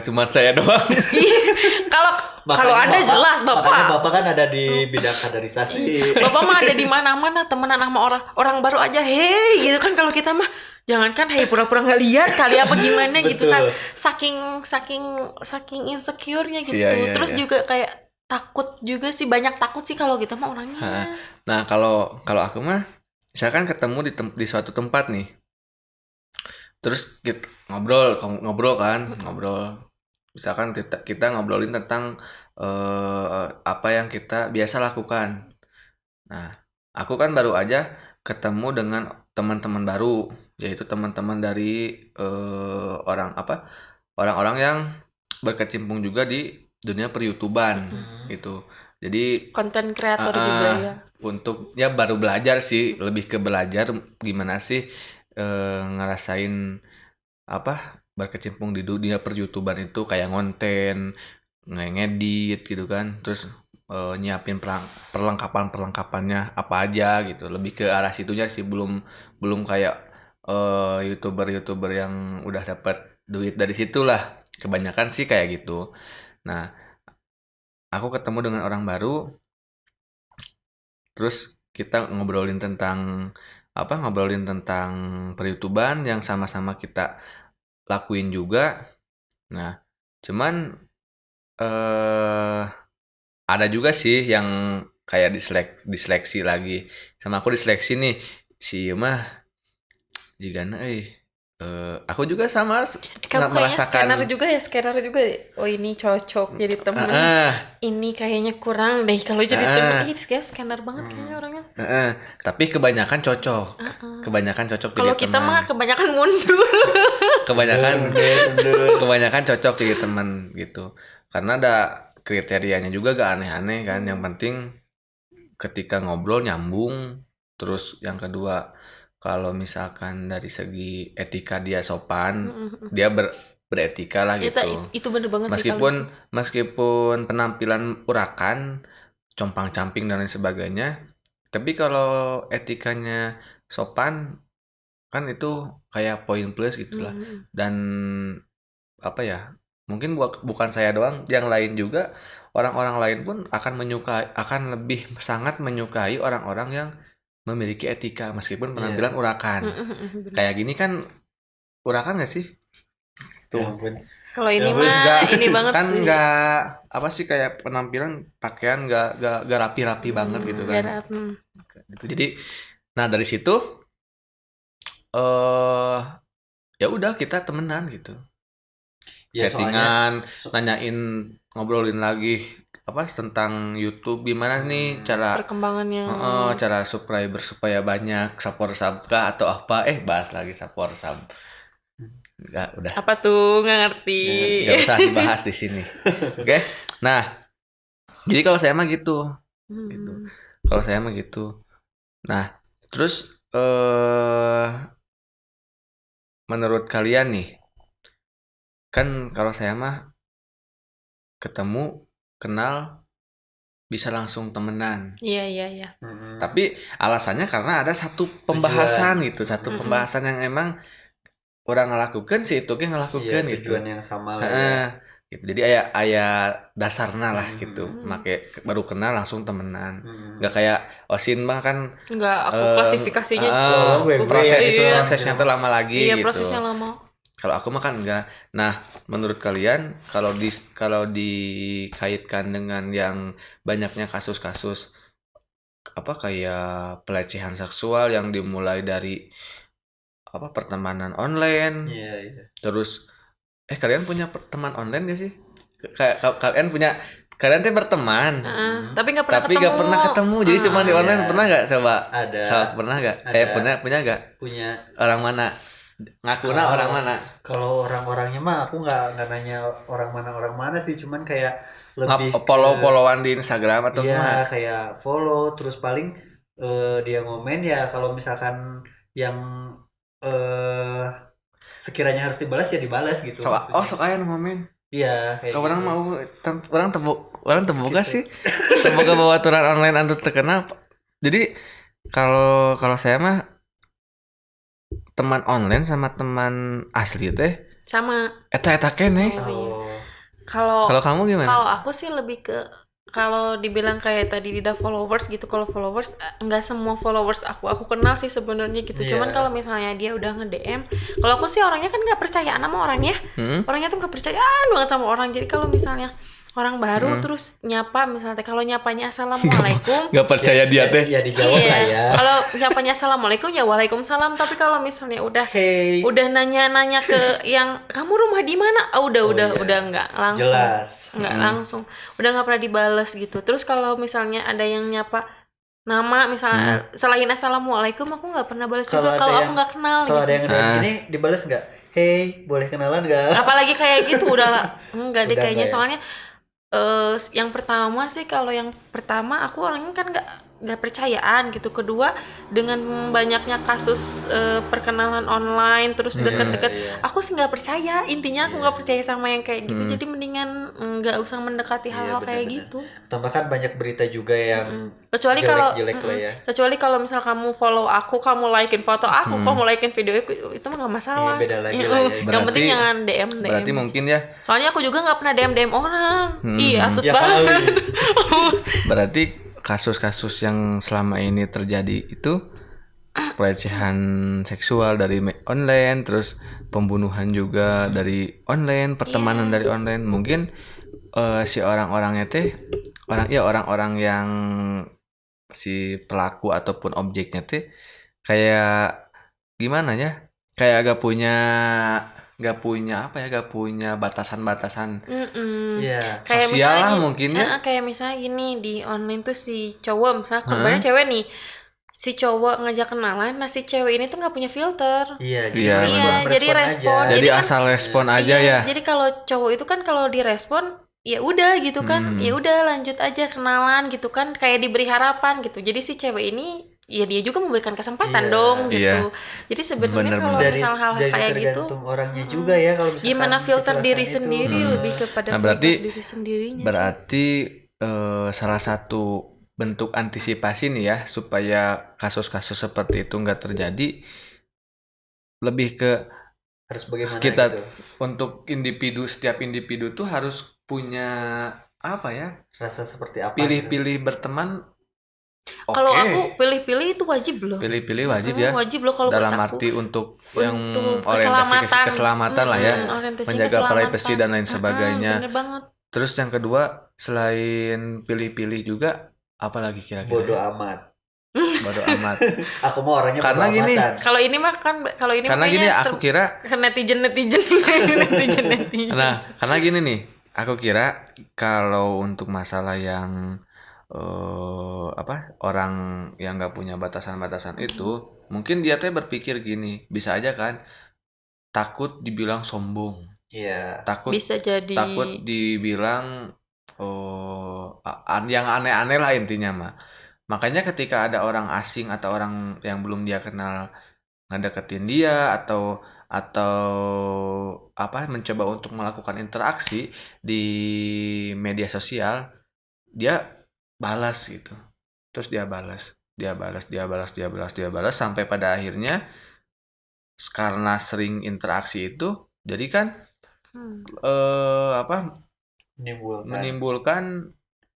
cuma saya doang. Kalau kalau Anda jelas Makanya Bapak. Bapak kan ada di bidang kaderisasi. Bapak mah ada di mana-mana, temenan sama orang baru aja, hey gitu kan. Kalau kita mah jangankan hey, pura-pura nggak lihat kali apa gimana gitu, Betul. saking insecure-nya gitu. Iya, Terus iya. juga kayak takut juga sih, banyak takut sih kalau kita mah orangnya. Nah, kalau aku mah misalkan ketemu di suatu tempat nih. Terus kita ngobrol. Misalkan kita ngobrolin tentang apa yang kita biasa lakukan. Nah, aku kan baru aja ketemu dengan teman-teman baru, yaitu teman-teman dari orang-orang yang berkecimpung juga di dunia per-YouTuban gitu. Jadi Konten kreator juga ya. untuk ya baru belajar sih, lebih ke belajar gimana sih ngerasain berkecimpung di dunia per-YouTuban itu, kayak ngonten, ngedit gitu kan, terus nyiapin perlengkapannya apa aja gitu, lebih ke arah situnya sih, belum kayak YouTuber yang udah dapat duit dari situ lah, kebanyakan sih kayak gitu. Nah, aku ketemu dengan orang baru, terus kita ngobrolin tentang per-YouTuban yang sama-sama kita lakuin juga. Nah, cuman ada juga sih yang kayak diseleksi lagi. Sama aku diseleksi nih. Si mah jigana aku juga sama Kamu kayaknya merasakan scanner juga ya. Oh ini cocok jadi temen. ah, Ini kayaknya kurang deh kalau jadi temen. Ih, kayak scanner banget kayaknya orangnya. tapi kebanyakan cocok. Kebanyakan cocok Kalau jadi kita teman. mah kebanyakan mundur. Kebanyakan cocok jadi teman gitu. Karena ada kriterianya juga gak aneh-aneh kan. Yang penting ketika ngobrol nyambung. Terus yang kedua, kalau misalkan dari segi etika dia sopan, dia beretika lah gitu. Itu bener banget sih kalau Meskipun penampilan urakan, compang-camping dan lain sebagainya, tapi kalau etikanya sopan kan itu kayak poin plus gitulah. Dan apa ya? Mungkin bukan saya doang, yang lain juga, orang-orang lain pun akan lebih sangat menyukai orang-orang yang memiliki etika meskipun penampilan urakan. Kayak gini kan urakan gak sih? Tuh. Kalau ini mah ini banget kan sih. nggak apa sih kayak penampilan pakaian nggak rapi-rapi banget gitu kan. Gitu. Jadi nah dari situ ya udah kita temenan gitu. Ya, Chattingan, nanyain, ngobrolin lagi apa tentang YouTube gimana nih cara perkembangannya. Cara subscriber supaya banyak, support sub kah atau apa? Bahas lagi support sub. Enggak, udah. Apa tuh? Nggak ngerti. Nggak usah dibahas di sini. Oke. Nah, jadi kalau saya mah gitu. Gitu. Kalau saya mah gitu. Nah, terus menurut kalian nih, kan kalau saya mah ketemu, kenal, bisa langsung temenan. Iya. Tapi alasannya karena ada satu pembahasan gitu, satu pembahasan yang emang orang ngelakukan sih itu kan ngelakukan gitu. Tujuan yang sama lah ya. Gitu. Jadi aya dasarna lah gitu. Make baru kenal langsung temenan. Nggak kayak Osin mah kan Nggak, aku klasifikasinya prosesnya tuh lama lagi iya, gitu. prosesnya lama. Kalau aku mah kan enggak. Nah, menurut kalian kalau dikaitkan dengan yang banyaknya kasus-kasus apa kayak pelecehan seksual yang dimulai dari apa pertemanan online. Iya. Terus kalian punya teman online gak sih? Kalian tuh berteman. Tapi nggak pernah ketemu. Jadi cuma di online. Pernah nggak coba? Ada. Pernah nggak? Punya nggak? Punya. Orang mana? Ngakuna orang mana? Kalau orang-orangnya mah aku nggak nanya orang mana sih, cuman kayak lebih follow-followan di Instagram atau gimana? Iya, kayak follow terus paling dia ngomen ya kalau misalkan yang sekiranya harus dibalas ya dibalas gitu. Sok aya ngomen. Iya, kayak gitu. Orang mau orang terbuka gitu. Sih. Terbuka bawa aturan online anu terkenal. Jadi kalau saya mah teman online sama teman asli teh sama eta kene. Kalau kamu gimana? Kalau aku sih lebih ke kalau dibilang kayak tadi Dida followers gitu, kalau followers nggak semua followers aku kenal sih sebenarnya gitu. Cuman kalau misalnya dia udah nge-DM, kalau aku sih orangnya kan nggak percayaan sama orangnya. Orangnya tuh nggak percayaan banget sama orang. Jadi kalau misalnya orang baru terus nyapa misalnya kalau nyapanya assalamualaikum nggak percaya dia teh ya dijawab lah ya. Kalau nyapanya assalamualaikum ya waalaikumsalam, tapi kalau misalnya udah nanya ke yang kamu rumah di mana, udah nggak langsung. Jelas. Nggak langsung, udah nggak pernah dibales gitu. Terus kalau misalnya ada yang nyapa nama misalnya selain assalamualaikum aku nggak pernah balas juga kalau aku nggak kenal. Kalau gitu. ada yang ini dibales nggak? Hey, boleh kenalan nggak? Apalagi kayak gitu udah nggak deh kayaknya ya? soalnya yang pertama sih, kalau yang pertama aku orangnya kan nggak percayaan gitu. Kedua, dengan banyaknya kasus perkenalan online terus deket-deket, aku sih nggak percaya. Intinya aku nggak percaya sama yang kayak gitu. Jadi mendingan nggak usah mendekati hal-hal kayak gitu. Tambah kan banyak berita juga yang kecuali kalau misal kamu follow aku, kamu likein foto aku, kamu likein video aku, itu mah nggak masalah. Beda lagi lah ya. Yang penting jangan DM. Berarti mungkin ya. Soalnya aku juga nggak pernah DM orang. Iya, atut banget. Berarti kasus-kasus yang selama ini terjadi itu pelecehan seksual dari online, terus pembunuhan juga dari online, pertemanan dari online. Mungkin si orang-orangnya teh orang-orang yang si pelaku ataupun objeknya teh kayak gimana ya? Kayak gak punya apa ya? Gak punya batasan-batasan Iya. Kayak sosial misalnya lah gini, mungkin ya. kayak misalnya gini di online tuh si cowok misalnya Heeh. sebenarnya cewek nih, si cowok ngajak kenalan, nah si cewek ini tuh nggak punya filter. Iya, jadi Iya, respon, benar. Jadi respon respon. aja. Jadi kan- asal respon aja Iya, ya. Jadi kalau cowok itu kan kalau direspon ya udah gitu kan, ya udah lanjut aja kenalan gitu kan, kayak diberi harapan gitu. Jadi si cewek ini ya dia juga memberikan kesempatan Iya. dong gitu. Iya. Jadi sebenarnya Bener-bener. kalau dari misalnya hal dari kayak gitu, tergantung orangnya juga ya kalau misalkan gimana filter diri kecelakaan itu. sendiri lebih kepada Nah, berarti- filter diri sendirinya sih. Berarti salah satu bentuk antisipasi nih ya supaya kasus-kasus seperti itu nggak terjadi lebih ke Harus bagaimana kita gitu. untuk setiap individu tuh harus punya apa ya, Rasa seperti apa gitu. pilih-pilih berteman. Kalau Oke. aku pilih-pilih itu wajib loh. Pilih-pilih wajib ya. Wajib loh kalau Dalam buat aku. arti untuk yang Untuk orientasi keselamatan lah ya, orientasi menjaga keselamatan. privasi dan lain sebagainya. Bener banget. Terus yang kedua selain pilih-pilih juga apalagi kira-kira? Bodoh ya? amat. Bodoh amat. Aku mau orangnya Karena bodoh gini, amatan. Kalau ini mah kan kalau ini Karena gini aku kira netizen netizen. Nah, karena gini nih, aku kira kalau untuk masalah yang orang yang nggak punya batasan-batasan itu, mungkin dia teh berpikir gini, bisa aja kan, takut dibilang sombong, Iya. takut Bisa jadi dibilang yang aneh-aneh lah intinya mah. Makanya ketika ada orang asing atau orang yang belum dia kenal ngedeketin dia atau mencoba untuk melakukan interaksi di media sosial, dia balas gitu. Terus dia balas sampai pada akhirnya karena sering interaksi itu jadi kan menimbulkan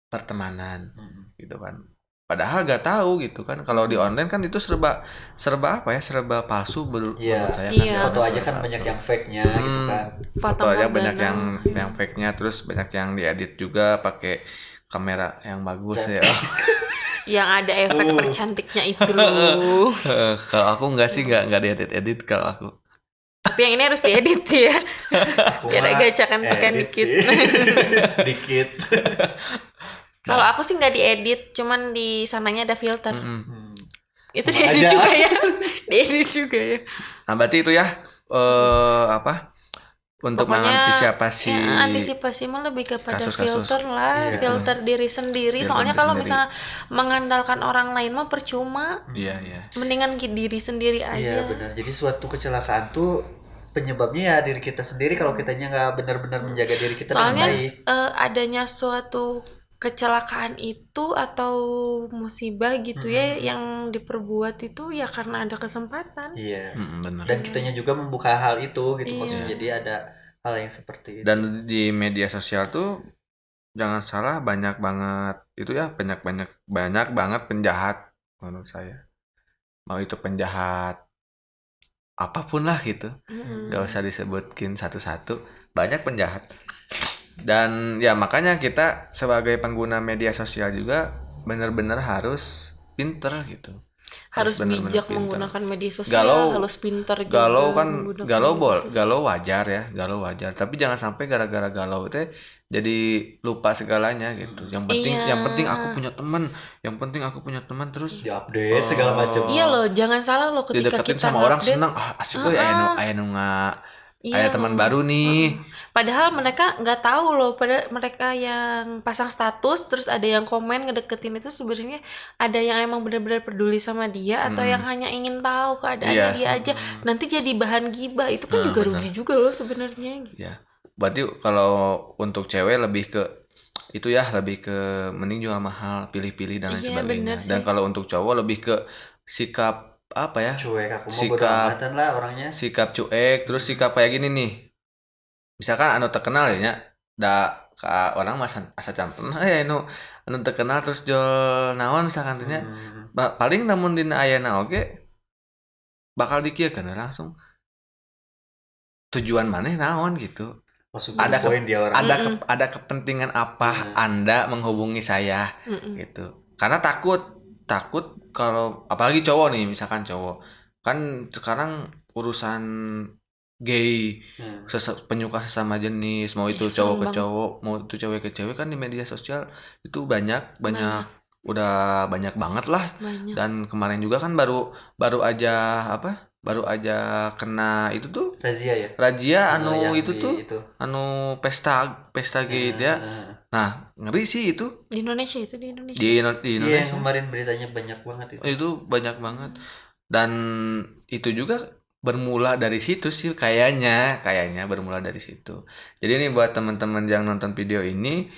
pertemanan gitu kan. Padahal gak tahu gitu kan, kalau di online kan itu serba palsu menurut saya kan. Iya. Foto aja kan banyak yang fake-nya gitu kan. Foto aja banyak yang fake-nya, terus banyak yang diedit juga pakai kamera yang bagus ya. Yang ada efek percantiknya itu loh. Kalau aku enggak sih, enggak diedit kalau aku. Tapi yang ini harus diedit ya. Biar agak cantikan dikit. Dikit. Kalau aku sih nggak diedit, cuman di sananya ada filter. Itu Sama diedit aja. juga ya. Diedit juga ya. Nah, berarti itu ya untuk Pokoknya, mengantisipasi antisipasi mah lebih kepada kasus-kasus. filter lah, Iya. filter diri sendiri. Filter Soalnya diri kalau sendiri. misalnya mengandalkan orang lain mah percuma. Iya. Mendingan diri sendiri Iya aja. benar. Jadi suatu kecelakaan tuh penyebabnya ya diri kita sendiri kalau kitanya nggak benar-benar menjaga diri kita Soalnya dengan baik. adanya suatu kecelakaan itu atau musibah gitu ya yang diperbuat itu ya karena ada kesempatan. Iya. Benar. Dan kitanya juga membuka hal itu gitu Iya. maksudnya. Jadi ada hal yang seperti itu. Dan di media sosial tuh jangan salah, banyak banget itu ya, banyak banget penjahat menurut saya. Mau itu penjahat apapun lah gitu. Gak usah disebutkin satu-satu, banyak penjahat. Dan ya makanya kita sebagai pengguna media sosial juga benar-benar harus pinter gitu. Harus benar-benar bijak pinter. menggunakan media sosial, harus pintar juga. Galau kan, menggunakan media sosial. galau wajar, tapi jangan sampai gara-gara galau itu jadi lupa segalanya gitu. Yang penting aku punya teman, terus Diupdate segala macam. Iya loh, jangan salah loh ketika dideketin kita sama orang update. senang, asik gue aya nu Iya teman loh. baru nih. Padahal mereka nggak tahu loh, pada mereka yang pasang status terus ada yang komen ngedeketin itu sebenarnya ada yang emang benar-benar peduli sama dia atau yang hanya ingin tahu keadaannya Iya. dia aja. Nanti jadi bahan gibah, itu kan juga rugi juga loh sebenarnya. Ya, berarti kalau untuk cewek lebih ke itu ya, lebih ke mending jual mahal, pilih-pilih dan lain Iya, sebagainya. bener Dan sih. kalau untuk cowok lebih ke sikap apa ya? Cuek, aku mau bodo amatan lah orangnya. Sikap cuek, terus sikap kayak gini nih. Misalkan anu terkenal ya nya, ka orang mah asa campen anu terkenal terus jual naon misalkan teh nya. Paling namun dina ayana oge bakal dikieun langsung. Tujuan maneh naon gitu. Ada poin dia orang. Ada kepentingan apa Anda menghubungi saya gitu. Karena takut takut kalau apalagi cowok nih, misalkan cowok kan sekarang urusan gay, penyuka sesama jenis, mau itu Serem cowok ke banget. cowok, mau itu cewek ke cewek, kan di media sosial itu banyak udah banyak banget lah. Banyak. Dan kemarin juga kan baru aja baru aja kena itu tuh razia yang itu di tuh itu. pesta gay ya. Nah, ngeri sih itu Di Indonesia itu di Indonesia. di Iya, Indonesia. yang kemarin beritanya banyak banget itu. Itu banyak banget. Dan itu juga bermula dari situ sih, kayaknya bermula dari situ. Jadi ini buat teman-teman yang nonton video ini,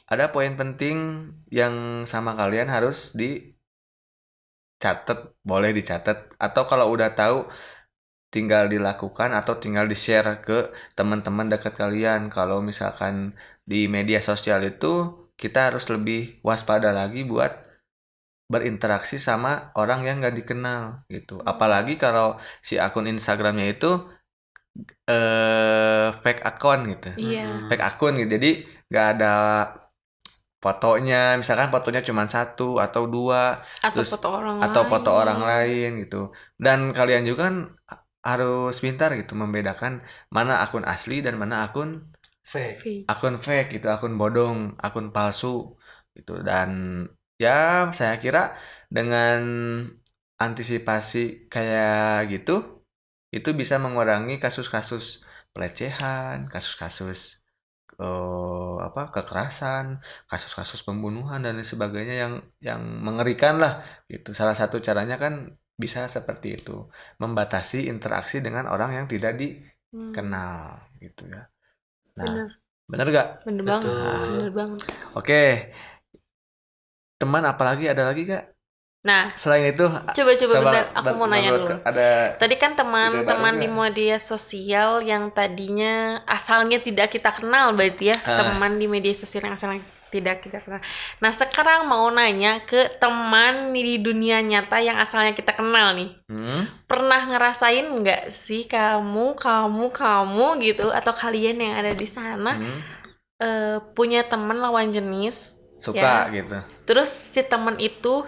ada poin penting yang sama kalian harus dicatat, boleh dicatat, atau kalau udah tahu tinggal dilakukan atau tinggal di-share ke teman-teman dekat kalian. Kalau misalkan di media sosial itu kita harus lebih waspada lagi buat berinteraksi sama orang yang nggak dikenal gitu. Apalagi kalau si akun Instagramnya itu fake account gitu. Iya. Fake akun gitu. Jadi nggak ada fotonya, misalkan fotonya cuma 1 atau 2 Atau terus foto orang atau lain. foto orang lain gitu. Dan kalian juga kan harus pintar gitu membedakan mana akun asli dan mana akun Fake. fake gitu, akun bodong, akun palsu gitu. Dan ya saya kira dengan antisipasi kayak gitu itu bisa mengurangi kasus-kasus pelecehan, kasus-kasus kekerasan, kasus-kasus pembunuhan dan lain sebagainya yang mengerikan lah gitu. Salah satu caranya kan bisa seperti itu, membatasi interaksi dengan orang yang tidak dikenal gitu ya. Nah, bener gak? Bener banget. Betul. Bener banget. Oke, teman apalagi ada lagi gak? Nah, Selain itu, coba bentar, aku mau nanya dulu. Ada Tadi kan teman-teman ide di baru media sosial yang tadinya asalnya tidak kita kenal berarti ya, teman di media sosial yang asalnya tidak kita kenal. Nah, sekarang mau nanya ke teman di dunia nyata yang asalnya kita kenal nih. Pernah ngerasain nggak sih kamu gitu atau kalian yang ada di sana punya teman lawan jenis suka ya? gitu. Terus si teman itu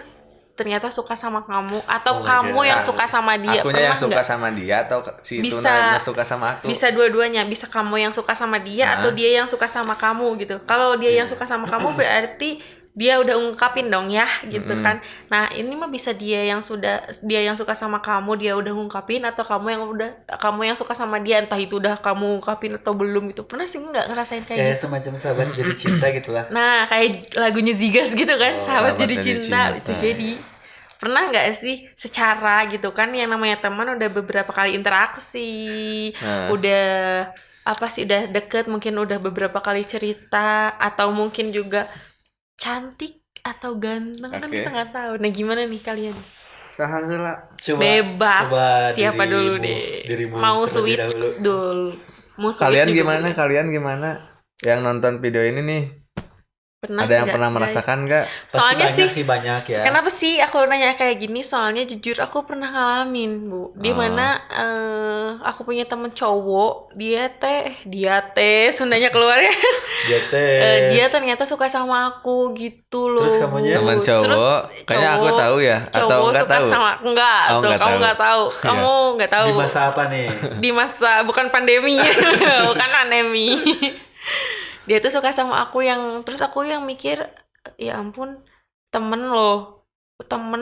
ternyata suka sama kamu atau kamu yang suka sama dia? Akunya yang Pernah suka nggak? sama dia atau si itu Bisa suka sama aku? Bisa dua-duanya, bisa kamu yang suka sama dia atau dia yang suka sama kamu gitu. Kalau dia yang suka sama kamu berarti dia udah ungkapin dong ya gitu kan. Nah, ini mah bisa dia yang suka sama kamu dia udah ungkapin atau kamu yang suka sama dia entah itu udah kamu ungkapin atau belum gitu. Pernah sih nggak ngerasain kayak gitu? semacam sahabat jadi cinta gitu lah. Nah, kayak lagunya Zigas gitu kan, sahabat jadi cinta. Bisa cinta. jadi. Pernah nggak sih secara gitu kan yang namanya teman udah beberapa kali interaksi, udah udah deket, mungkin udah beberapa kali cerita atau mungkin juga cantik atau ganteng kan kita nggak tahu. Nah, gimana nih kalian? Sahalah. Bebas. coba Siapa dulu deh? Mau sweet dulu. Mau sweet Kalian juga gimana? boleh. Kalian gimana? Yang nonton video ini nih, Pernah ada yang nggak, pernah guys? merasakan nggak? Soalnya banyak ya. Kenapa sih aku nanya kayak gini? Soalnya jujur aku pernah ngalamin, Bu. Di mana aku punya temen cowok, dia teh Sundanya keluar ya. Dia ternyata suka sama aku gitu loh. Terus kamunya? Teman cowok, kayaknya aku tahu ya atau cowok enggak suka tahu? sama enggak, Oh, tuh enggak kamu tahu. enggak tahu. Kamu enggak tahu. Di masa apa nih? Di masa bukan pandemi. Bukan pandemi. Dia tuh suka sama aku terus aku yang mikir ya ampun, temen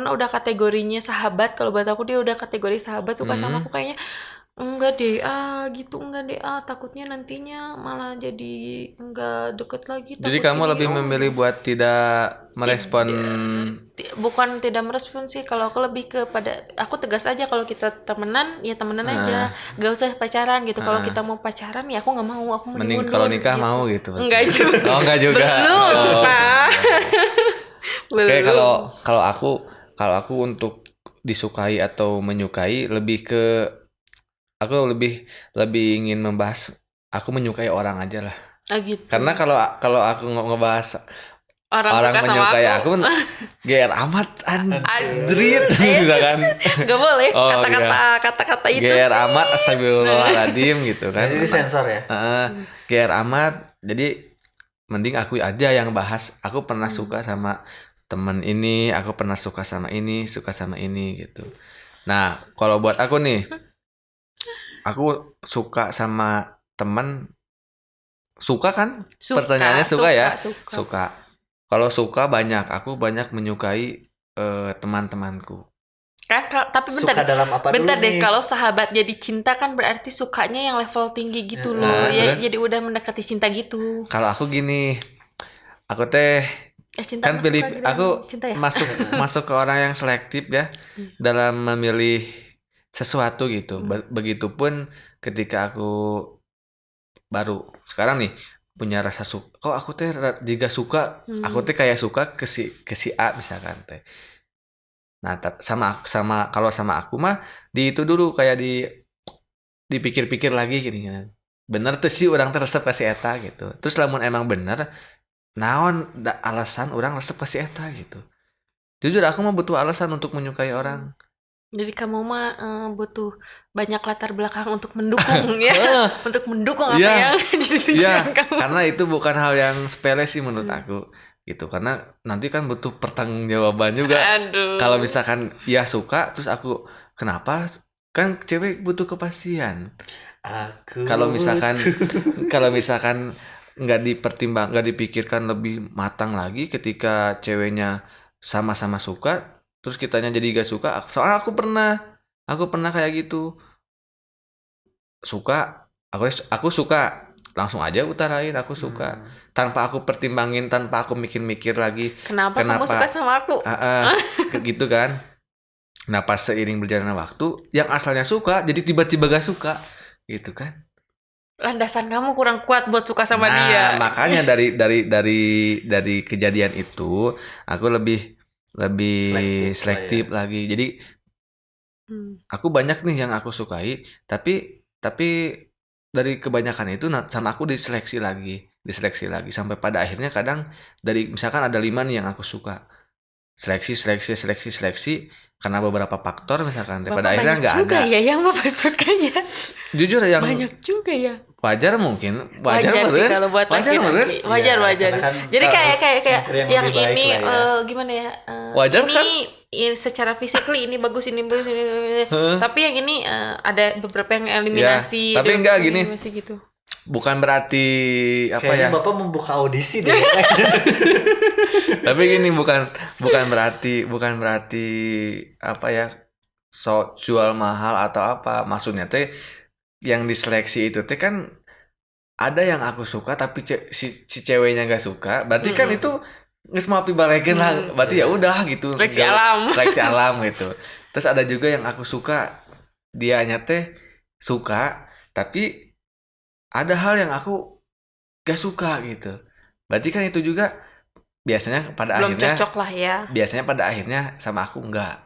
udah kategorinya sahabat. Kalau buat aku dia udah kategori sahabat, suka sama aku, kayaknya enggak deh takutnya nantinya malah jadi enggak deket lagi. Jadi kamu lebih memilih buat tidak merespon. Bukan tidak merespon sih, kalau aku lebih kepada aku tegas aja, kalau kita temenan ya temenan aja, gak usah pacaran gitu. Kalau kita mau pacaran ya aku nggak mau, aku Mending mundur, kalau nikah gitu. mau gitu. Enggak juga. Oh, enggak juga. Belum, Pak. Oke, Belum. kalau aku untuk disukai atau menyukai lebih ke aku lebih ingin membahas aku menyukai orang aja lah. Ah, gitu. Karena kalau aku ngebahas orang suka sama menyukai aku GR amat anjrit misalkan. Gak boleh Oh, kata-kata itu. GR amat astagfirullahaladzim gitu kan. Jadi sensor ya. GR amat, jadi mending aku aja yang bahas. Aku pernah suka sama temen ini, aku pernah suka sama ini gitu. Nah, kalau buat aku nih, aku suka sama teman, suka kan? Pertanyaannya suka ya? Suka. Kalau suka banyak, aku banyak menyukai teman-temanku. Kan tapi bentar Suka dalam apa bentar dulu deh, nih? kalau sahabat jadi cinta kan berarti sukanya yang level tinggi gitu loh. Ya terus? jadi udah mendekati cinta gitu. Kalau aku gini, aku teh Cinta kan masuk pilih, lagi dalam aku cinta ya. masuk ke orang yang selektif ya dalam memilih sesuatu gitu. Begitupun ketika aku baru sekarang nih punya rasa suka, kok aku teh jika suka, aku teh kayak suka ke si A misalkan teh. Nah, sama kalau sama aku mah di itu dulu kayak dipikir-pikir lagi gini kan. Bener tuh sih orang teresep kasih eta gitu. Terus lamun emang bener, naon alasan orang resep kasih eta gitu. Jujur aku mah butuh alasan untuk menyukai orang. Jadi kamu mah butuh banyak latar belakang untuk mendukung ya. Untuk mendukung apa Iya. yang jadi tujuan kamu. Karena itu bukan hal yang sepele sih menurut aku gitu, karena nanti kan butuh pertanggungjawaban juga. Aduh. Kalau misalkan ya suka terus aku kenapa, kan cewek butuh kepastian. Kalau misalkan nggak dipikirkan lebih matang lagi ketika ceweknya sama-sama suka terus kitanya jadi gak suka. Soalnya aku pernah kayak gitu, suka, aku suka langsung aja utarain aku suka tanpa aku pertimbangin, tanpa aku mikir-mikir lagi Kenapa kamu suka sama aku? gitu kan. Nah pas seiring berjalannya waktu, yang asalnya suka jadi tiba-tiba gak suka gitu kan. Landasan kamu kurang kuat buat suka sama Nah, dia. makanya dari kejadian itu aku lebih selektif lagi. Jadi aku banyak nih yang aku sukai, tapi dari kebanyakan itu sama aku diseleksi lagi sampai pada akhirnya kadang dari misalkan ada 5 nih yang aku suka, seleksi karena beberapa faktor misalkan pada akhirnya nggak ada. Juga ya yang Bapak sukanya. Jujur yang banyak juga ya. Wajar mungkin, wajar sih kalau buat laki-laki. Wajar. Jadi kayak yang ini gimana ya? Wajar ini kan? Secara physically ini bagus ini. Tapi yang ini ada beberapa yang eliminasi. Ya, tapi enggak gini. Gitu. Bukan berarti apa kayaknya ya? Bapak membuka audisi deh. Tapi gini, bukan berarti apa ya? So jual mahal atau apa? Maksudnya teh yang diseleksi itu teh kan ada yang aku suka tapi si ceweknya gak suka. Berarti kan itu nggak mau pibalegen lah. Berarti ya udah gitu. Seleksi alam gitu. Terus ada juga yang aku suka, dianya teh suka tapi ada hal yang aku gak suka gitu. Berarti kan itu juga biasanya pada belum akhirnya cocok lah ya. Biasanya pada akhirnya sama aku enggak.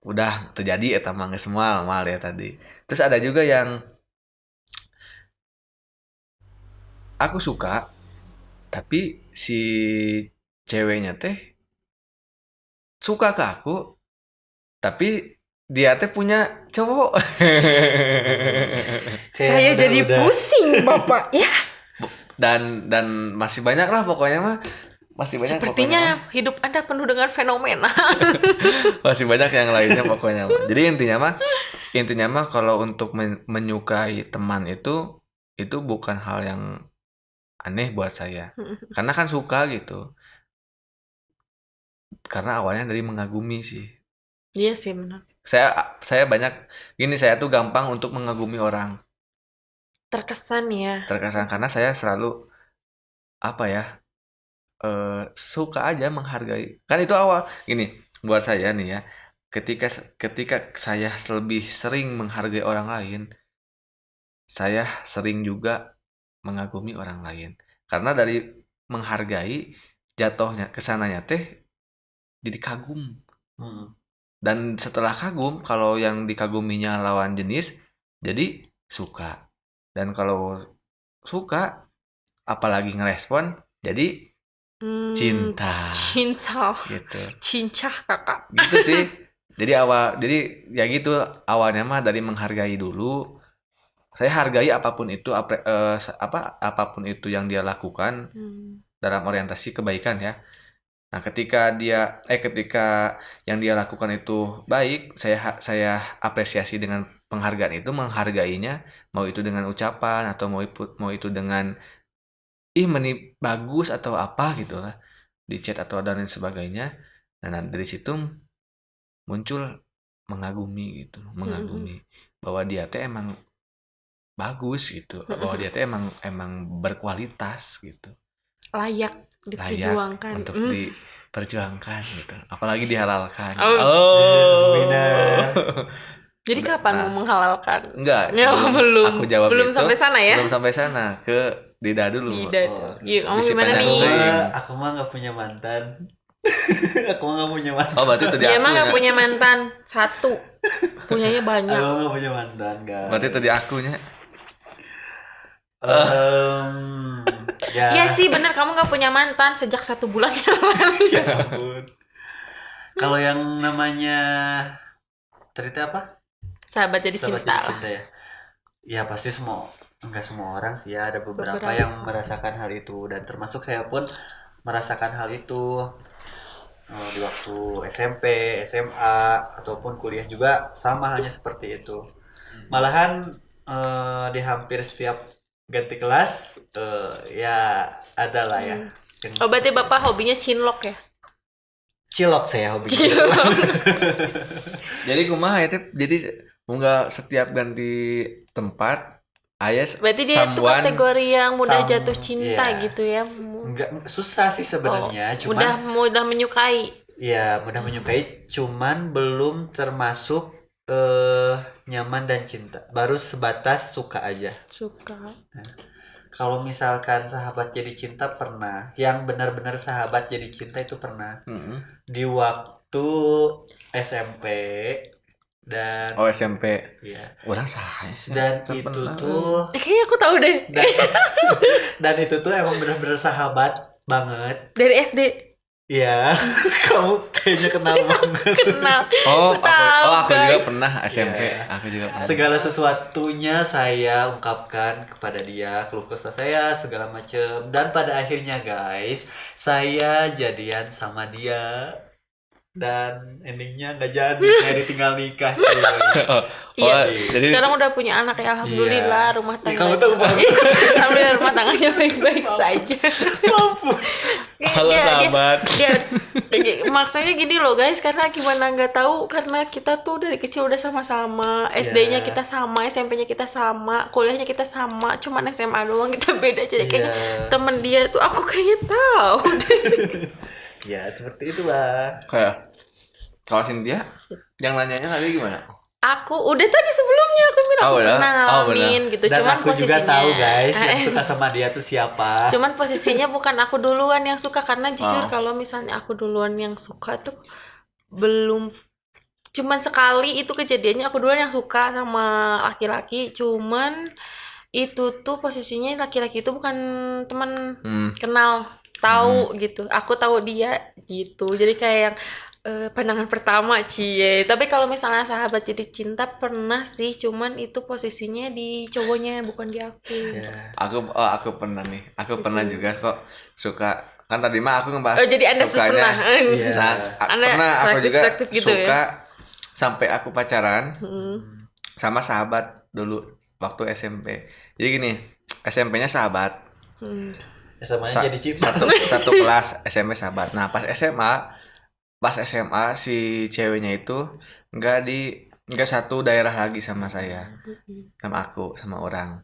Udah terjadi eta mah geus moal ya tadi. Terus ada juga yang aku suka tapi si ceweknya teh suka ke aku tapi dia teh punya cowok. Saya jadi pusing Bapak ya. Dan masih banyak lah pokoknya mah. Masih banyak. Sepertinya hidup Anda penuh dengan fenomena. Masih banyak yang lainnya pokoknya mah. Jadi intinya mah kalau untuk menyukai teman itu bukan hal yang aneh buat saya. Karena kan suka gitu. Karena awalnya dari mengagumi sih. Iya sih benar. Saya banyak gini, saya tuh gampang untuk mengagumi orang. Terkesan karena saya selalu apa ya? Suka aja menghargai. Kan itu awal gini buat saya nih ya. Ketika saya lebih sering menghargai orang lain, saya sering juga mengagumi orang lain. Karena dari menghargai jatuhnya kesananya teh jadi kagum. Dan setelah kagum, kalau yang dikaguminya lawan jenis, jadi suka. Dan kalau suka, apalagi ngerespon, jadi cinta gitu. Cinta kakak. Gitu sih. Jadi ya gitu awalnya mah dari menghargai dulu. Saya hargai apapun itu apapun itu yang dia lakukan dalam orientasi kebaikan ya. Nah, ketika yang dia lakukan itu baik, saya apresiasi dengan penghargaan itu, menghargainya, mau itu dengan ucapan atau mau itu dengan meni bagus atau apa gitu lah di chat atau dan lain sebagainya. Nah, dari situ muncul mengagumi bahwa dia teh emang bagus gitu, bahwa dia teh emang berkualitas gitu, layak layak diperjuangkan. untuk diperjuangkan gitu, apalagi dihalalkan. Benar. Jadi kapan Nah, mau menghalalkan? enggak, Ya, belum. aku jawab Belum itu, sampai sana ya? belum sampai sana, ke Dida dulu. Dida. Iya, kamu Disimpan gimana dulu. nih? Aku mah nggak punya mantan. Aku mah nggak punya mantan. Oh, berarti tadi Dia aku emang ya. gak punya mantan, satu. Punyanya banyak. Aku nggak punya mantan, guys. Berarti tadi akunya. Ya. Iya sih bener, kamu gak punya mantan sejak 1 bulan yang lalu. Ya ampun. Kalau yang namanya cerita apa? Sahabat jadi Sahabat cinta jadi lah. cinta ya. Ya pasti enggak semua orang sih ya, ada beberapa Beberapa. yang merasakan hal itu, dan termasuk saya pun merasakan hal itu. Di waktu SMP, SMA ataupun kuliah juga sama halnya seperti itu. Malahan di hampir setiap ganti kelas ya ada lah ya. yang Oh berarti seperti bapak hobinya cinlok ya? cilok saya hobi. Jadi kumaha ya teh, jadi enggak setiap ganti tempat aya Berarti dia itu someone kategori yang mudah Some- jatuh cinta iya. gitu ya. Enggak susah sih sebenarnya, cuman mudah menyukai. ya mudah menyukai, cuman belum termasuk nyaman dan cinta. Baru sebatas suka aja. Suka. Kalau misalkan sahabat jadi cinta pernah, yang benar-benar sahabat jadi cinta itu pernah. Di waktu SMP dan Oh, SMP. ya. Orang saya sih. Dan Saya itu pernah. tuh Kayaknya aku tahu deh. dan itu tuh emang benar-benar sahabat banget. Dari SD. Iya, kamu kayaknya kenal banget. Kenal. Oh, Tahu, aku juga guys. pernah SMP. Iya. Aku juga pernah. Segala sesuatunya saya ungkapkan kepada dia, keluh kesah saya segala macem, dan pada akhirnya guys, saya jadian sama dia. Dan endingnya nggak jadi, saya ditinggal nikah cuy. Iya. jadi Sekarang udah punya anak ya, alhamdulillah, Iya. rumah Ya, tangga. kamu tahu banget. Alhamdulillah rumah tangganya baik-baik saja. halo sahabat. Maksudnya gini loh guys, karena gimana nggak tahu, karena kita tuh dari kecil udah sama-sama, SD-nya Iya. kita sama, SMP-nya kita sama, kuliahnya kita sama, cuman SMA doang kita beda. Jadi kayaknya Iya. temen dia tuh aku kayaknya tahu. Ya seperti itulah. Kayak kalau Cynthia yang nanyanya tadi gimana? Aku udah tadi sebelumnya aku bilang aku udah? pernah ngalamin gitu, Dan cuman aku posisinya juga tahu guys yang suka sama dia tuh siapa. cuman posisinya bukan aku duluan yang suka, karena jujur Oh. kalau misalnya aku duluan yang suka tuh belum, cuman sekali itu kejadiannya aku duluan yang suka sama laki-laki, cuman itu tuh posisinya laki-laki itu bukan teman kenal, tahu gitu, aku tahu dia gitu, jadi kayak yang pandangan pertama cie. Tapi kalau misalnya sahabat jadi cinta pernah sih, cuman itu posisinya di cowoknya bukan di aku. Ya. Aku pernah nih. Aku pernah juga kok suka. Kan tadi mah aku ngebahas Oh jadi Anda sukanya. pernah. Iya. Nah, Anda pernah aku juga selektif gitu suka ya? sampai aku pacaran Hmm. sama sahabat dulu waktu SMP. Jadi gini, SMP-nya sahabat. Hmm. SMA-nya jadi cinta. Satu kelas SMP sahabat. Nah, pas SMA si ceweknya itu nggak satu daerah lagi sama saya, sama aku, sama orang.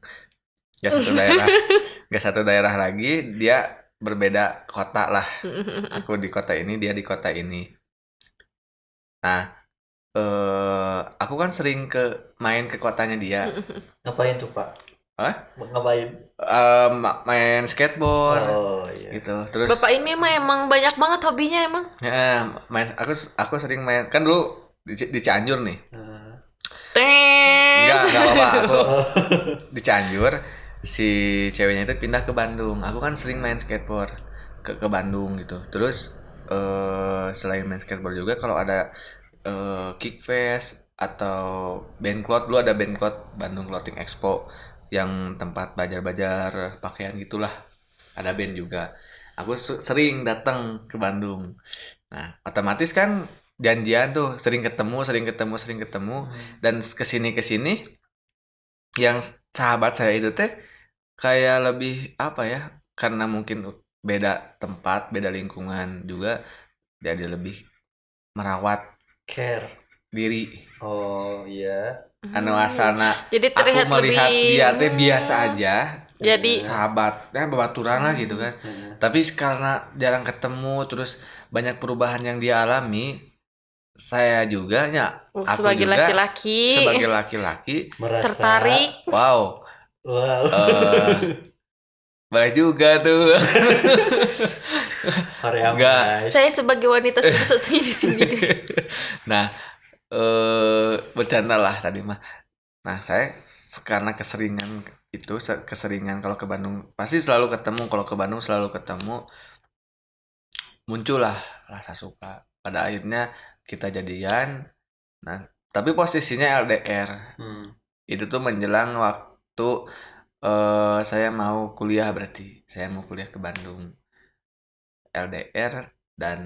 Nggak satu daerah lagi, dia berbeda kota lah. Aku di kota ini, dia di kota ini. Nah, aku kan sering main ke kotanya dia. Ngapain tuh Pak? Hah? Ngapain? Main skateboard Oh iya. gitu. Terus Bapak ini emang banyak banget hobinya emang. ya, aku sering main kan dulu di Cianjur nih. Teng. Enggak apa-apa. Aku di Cianjur, si ceweknya itu pindah ke Bandung. Aku kan sering main skateboard ke Bandung gitu. Terus selain main skateboard juga kalau ada Kickfest atau Bandcloth, dulu ada Bandcloth Bandung Clothing Expo yang tempat bajar-bajar pakaian gitulah. Ada band juga. aku sering datang ke Bandung. Nah, otomatis kan janjian tuh, sering ketemu, dan kesini yang sahabat saya itu teh kayak lebih apa ya? Karena mungkin beda tempat, beda lingkungan juga, jadi lebih merawat Care. diri. Oh iya. Anu asana Jadi aku terlihat melihat lebih dia teh biasa aja, jadi sahabat, babaturan lah gitu kan. Tapi karena jarang ketemu, terus banyak perubahan yang dia alami, saya juga aku sebagai juga laki-laki sebagai laki-laki Merasa tertarik. wow, wow. boleh juga tuh. Korea Enggak. guys. Saya sebagai wanita satu-satunya di sini, guys. Nah, bercanda lah tadi mah. Nah, saya karena keseringan kalau ke Bandung pasti selalu ketemu, kalau ke Bandung selalu ketemu, muncullah rasa suka. Pada akhirnya kita jadian. Nah, tapi posisinya LDR. Itu tuh menjelang waktu saya mau kuliah, berarti saya mau kuliah ke Bandung. LDR dan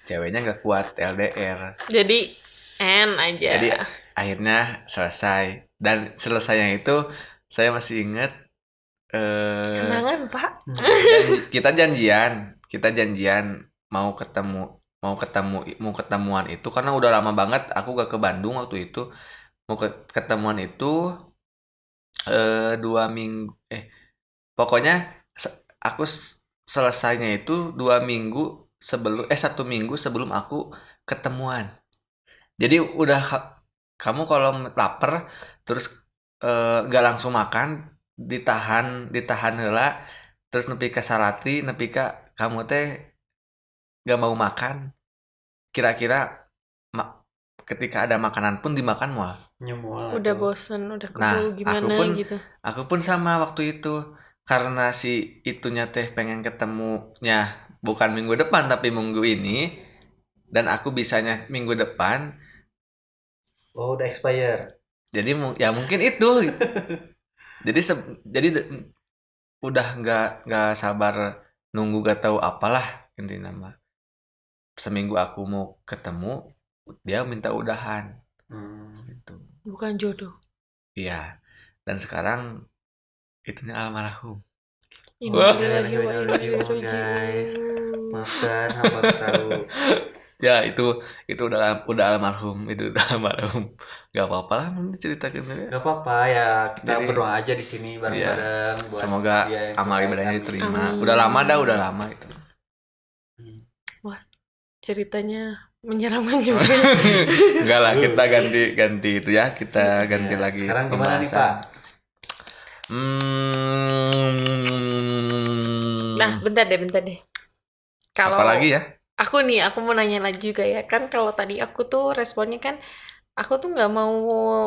ceweknya nggak kuat LDR. Jadi aja. Jadi akhirnya selesai, dan selesainya itu saya masih ingat Kenangan, Pak. kita janjian mau ketemuan itu karena udah lama banget aku gak ke Bandung waktu itu. Mau ketemuan itu 2 minggu, pokoknya aku selesainya itu 2 minggu sebelum 1 minggu sebelum aku ketemuan. Jadi udah kamu kalau lapar terus nggak langsung makan, ditahan heula, terus nepi ka sarati, nepi ka kamu teh nggak mau makan. Kira-kira ketika ada makanan pun dimakan mual. Udah bosen, udah Nah, keburu gimana gitu. Aku pun sama waktu itu, karena si itunya teh pengen ketemunya bukan minggu depan tapi minggu ini, dan aku bisanya minggu depan. Oh, udah expire. Jadi ya mungkin itu. jadi udah nggak sabar nunggu, gak tahu apalah intinya mah. Seminggu aku mau ketemu, dia minta udahan. Gitu. Bukan jodoh. Iya. Dan sekarang itunya almarhum. Guys. Maafkan hamba tahu. Ya itu udah almarhum, Gak apa-apa lah menceritakan ya. Gak apa-apa ya, kita Jadi, berdoa aja di sini bareng-bareng buat semoga dia yang amal terbaik. ibadahnya diterima. Amin. Udah lama itu. Wah, ceritanya menyeramkan juga. Enggak lah, kita ganti itu ya, kita ganti lagi Sekarang gimana nih, pembahasan. Pak? Nah, bentar deh. Kalau Apa lagi ya? aku mau nanya lagi juga ya, kan kalau tadi aku tuh responnya kan aku tuh nggak mau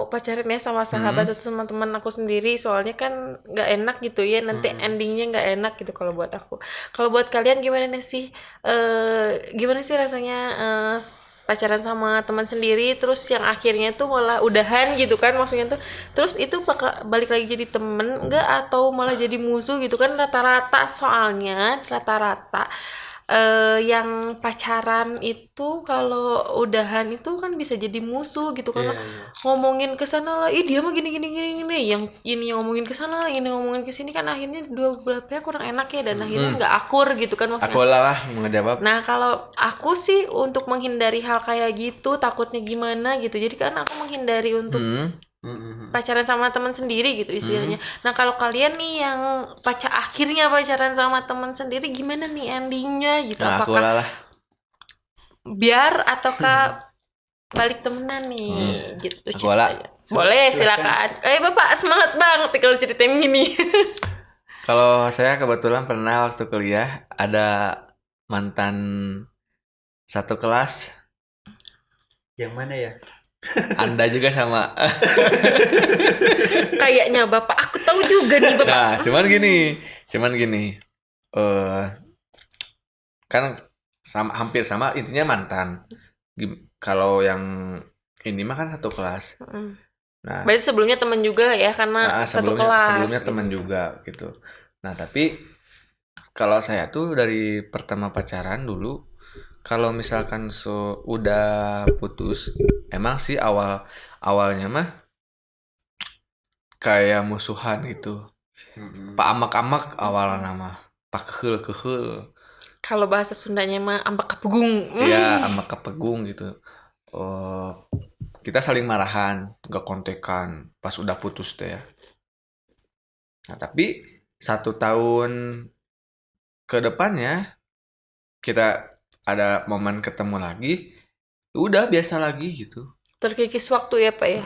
pacaran ya sama sahabat atau sama teman aku sendiri, soalnya kan nggak enak gitu ya, nanti endingnya nggak enak gitu kalau buat aku. Kalau buat kalian gimana sih? Gimana sih rasanya pacaran sama teman sendiri terus yang akhirnya tuh malah udahan gitu kan, maksudnya tuh terus itu bakal balik lagi jadi temen nggak atau malah jadi musuh gitu kan? Soalnya rata-rata yang pacaran itu kalau udahan itu kan bisa jadi musuh gitu kan. Ngomongin ke sana lah, ih dia mah gini, yang ini ngomongin ke sana, ini ngomongin ke sini, kan akhirnya dua belah pihak kurang enak ya, dan akhirnya nggak akur gitu kan maksudnya. Aku lah menjawab. Nah, kalau aku sih untuk menghindari hal kayak gitu, takutnya gimana gitu, jadi kan aku menghindari untuk pacaran sama teman sendiri gitu istilahnya. Nah, kalau kalian nih yang akhirnya pacaran sama teman sendiri, gimana nih endingnya gitu? Nah, apakah biar ataukah balik temenan nih gitu ceritanya? Boleh, silakan. Bapak semangat banget kalau ceritain gini. Kalau saya kebetulan pernah waktu kuliah ada mantan satu kelas. Yang mana ya? Anda juga sama. Kayaknya Bapak, aku tahu juga nih Bapak. Nah, cuman gini. Kan hampir sama, intinya mantan. Kalau yang ini mah kan satu kelas. Nah, berarti sebelumnya teman juga ya, karena satu kelas. Sebelumnya teman juga gitu. Nah, tapi Kalau saya tuh dari pertama pacaran dulu, kalau misalkan udah putus, emang sih awalnya mah kayak musuhan gitu. Pak amak-amak awalnya nama, pak kehul. Kalau bahasa Sundanya mah ambak kepegung. Iya, amak kepegung gitu. Oh, kita saling marahan, gak kontekan pas udah putus teh ya. Nah, tapi 1 tahun ke depannya kita ada momen ketemu lagi, udah biasa lagi gitu. Terkikis waktu ya Pak ya.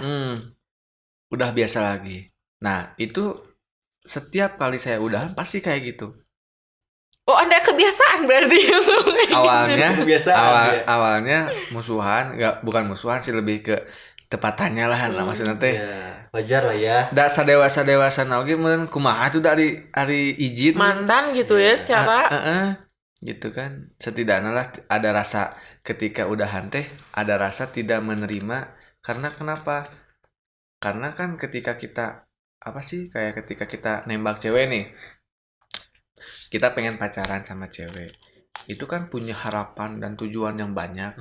Udah biasa lagi. Nah, itu setiap kali saya udahan pasti kayak gitu. Oh Anda kebiasaan berarti. Awalnya Kebiasaan, ya. awalnya musuhan, nggak, bukan musuhan sih, lebih ke tepatannya lah nah, maksudnya teh. Ya, wajar lah ya. Da sadewasa oge meureun kumaha tuh dari izin Mantan gitu ya secara gitu kan. Setidaknya lah ada rasa ketika udahan teh, ada rasa tidak menerima. Karena kenapa? Karena kan ketika kita apa sih, kayak ketika kita nembak cewek nih, kita pengen pacaran sama cewek, itu kan punya harapan dan tujuan yang banyak.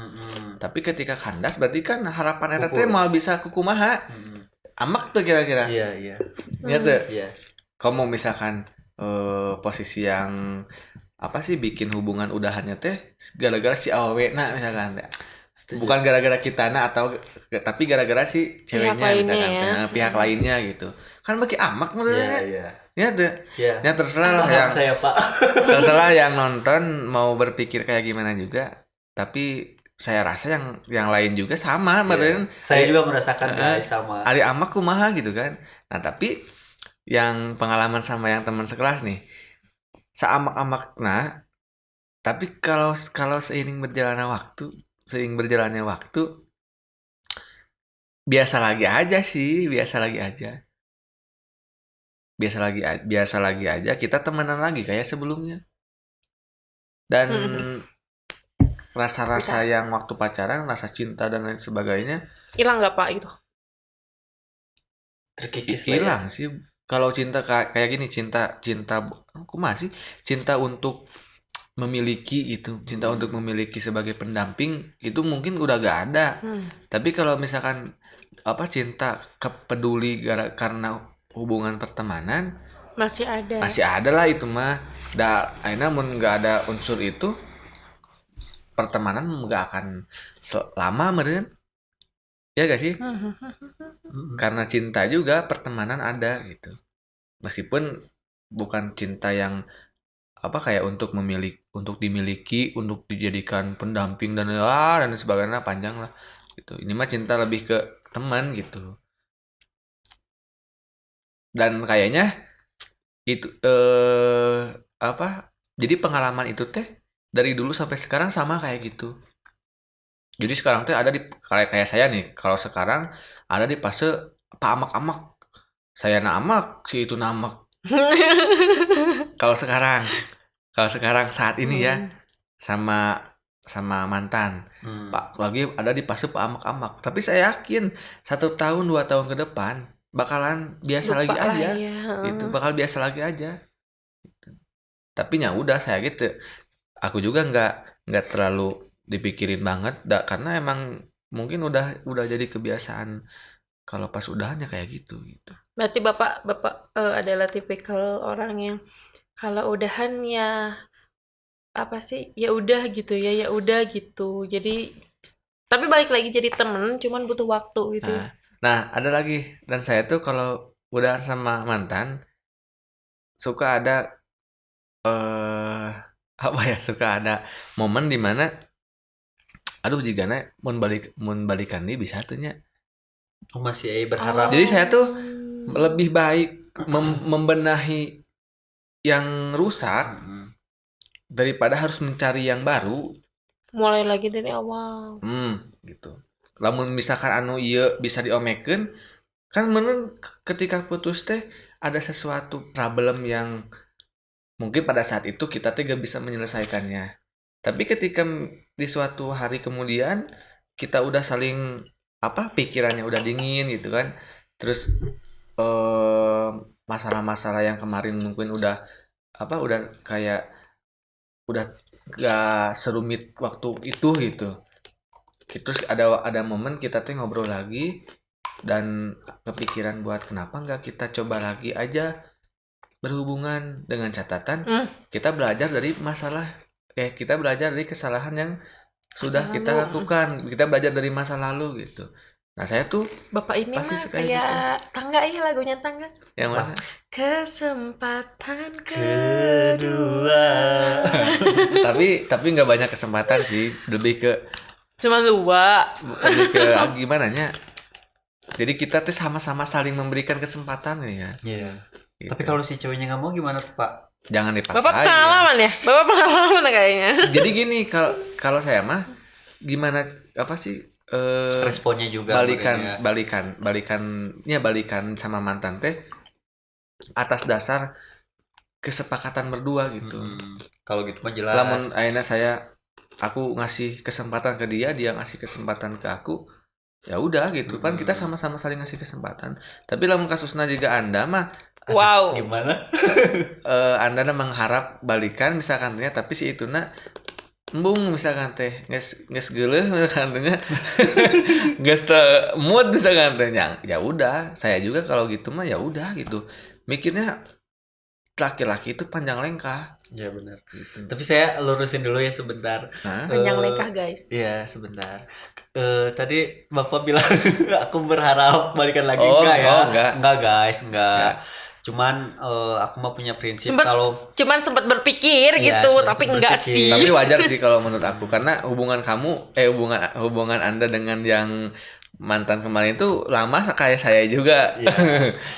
Tapi ketika kandas berarti kan harapan eta teh mau bisa kukumaha. Amak tuh kira-kira. Iya. Nya tuh. Iya. Kamu misalkan posisi yang apa sih bikin hubungan udahannya teh gara-gara si awewe nah misalkan teh. Setuju. Bukan gara-gara kita atau tapi gara-gara si ceweknya lainnya misalkan ya. teh, pihak lainnya gitu. Kan bagi amak menurutnya. Iya. Ya tuh. Iya. Ya terserah lah Paham yang saya, Pak. terserah yang nonton mau berpikir kayak gimana juga. Tapi saya rasa yang lain juga sama, meren. Saya juga merasakan guys sama. Ari amak kumaha gitu kan. Nah, tapi yang pengalaman sama yang teman sekelas nih, seamak-amakna, tapi kalau seiring berjalannya waktu, biasa lagi aja sih, biasa lagi aja, kita temenan lagi kayak sebelumnya. Dan rasa-rasa yang waktu pacaran, rasa cinta dan lain sebagainya hilang nggak Pak gitu? Terkikis hilang lah ya. sih. Kalau cinta kayak gini, cinta aku masih cinta untuk memiliki itu, cinta untuk memiliki sebagai pendamping itu mungkin udah gak ada. Tapi kalau misalkan apa cinta kepeduli karena hubungan pertemanan Masih ada. masih ada lah itu mah. Akhirnya mun nggak ada unsur itu, pertemanan nggak akan lama meren. Ya gak sih? Karena cinta juga pertemanan ada gitu. Meskipun bukan cinta yang apa kayak untuk dimiliki, untuk dijadikan pendamping dan sebagainya, panjang lah gitu. Ini mah cinta lebih ke teman gitu. Dan kayaknya itu apa? Jadi pengalaman itu teh dari dulu sampai sekarang sama kayak gitu. Jadi sekarang teh ada di kayak saya nih, kalau sekarang ada di fase apa amak-amak. Saya amak, si itu namak. Kalau sekarang saat ini ya sama mantan. Pak lagi ada di fase pak amak-amak. Tapi saya yakin 1 tahun 2 tahun ke depan bakalan biasa lagi aja. Gitu, bakal biasa lagi aja. Gitu. Tapi ya udah saya gitu. Aku juga nggak terlalu dipikirin banget, karena emang mungkin udah jadi kebiasaan kalau pas udahannya kayak gitu. Berarti bapak adalah tipikal orang yang kalau udahan ya apa sih ya udah gitu ya udah gitu. Jadi tapi balik lagi jadi temen, cuman butuh waktu gitu. Nah ada lagi, dan saya tuh kalau udahan sama mantan suka ada apa ya, suka ada momen dimana aduh jigana mun balikan nih bisa tuhnya. Masih berharap. Jadi saya tuh lebih baik membenahi yang rusak daripada harus mencari yang baru. Mulai lagi dari awal. Gitu. Lamun misalkan anu ieu bisa diomekeun, kan menurut ketika putus teh ada sesuatu problem yang mungkin pada saat itu kita teh gak bisa menyelesaikannya. Tapi ketika di suatu hari kemudian kita udah saling pikirannya udah dingin gitu kan. Terus masalah-masalah yang kemarin mungkin udah udah kayak udah gak serumit waktu itu gitu. Terus ada momen kita teh ngobrol lagi dan kepikiran buat kenapa nggak kita coba lagi aja berhubungan, dengan catatan kita belajar dari kita belajar dari kesalahan yang sudah kita lakukan, kita belajar dari masa lalu gitu. Nah saya tuh Bapak ini mah pasti kayak kayak Tangga ya, lagunya Tangga. yang mana? Kesempatan Kedua. tapi nggak banyak kesempatan sih, lebih ke cuma 2. gimana nya. Jadi kita tuh sama-sama saling memberikan kesempatan ya. Iya. Gitu. Tapi kalau si cowoknya nggak mau gimana tuh, Pak? Jangan dipaksa. Bapak pengalaman ya? Bapak pengalaman kayaknya. Jadi gini, kalau saya mah gimana apa sih Responnya juga balikan sama mantan teh atas dasar kesepakatan berdua gitu. Kalau gitu mah jelas. Lamun akhirnya aku ngasih kesempatan ke dia ngasih kesempatan ke aku, ya udah gitu kan, kita sama-sama saling ngasih kesempatan. Tapi lamun kasusnya juga Anda mah Wow. Gimana? Anda mengharap balikan misalkan teh, tapi si itu embung misalkan teh geus geuleuh misalkan teh geus mood misalkan teh, ya udah, saya juga kalau gitu mah ya udah gitu. Mikirnya laki-laki itu panjang lengkah. Ya benar. Gitu. Tapi saya lurusin dulu ya sebentar. Panjang lengkah guys. Iya sebentar. Tadi Bapak bilang aku berharap balikan lagi, Oh, enggak ya? oh, enggak. Enggak guys, enggak. Cuman aku mah punya prinsip kalau Cuman sempat berpikir Iya, gitu, sempat tapi enggak berpikir. sih. Tapi wajar sih kalau menurut aku, karena hubungan Anda dengan yang mantan kemarin itu lama kayak saya juga. Iya.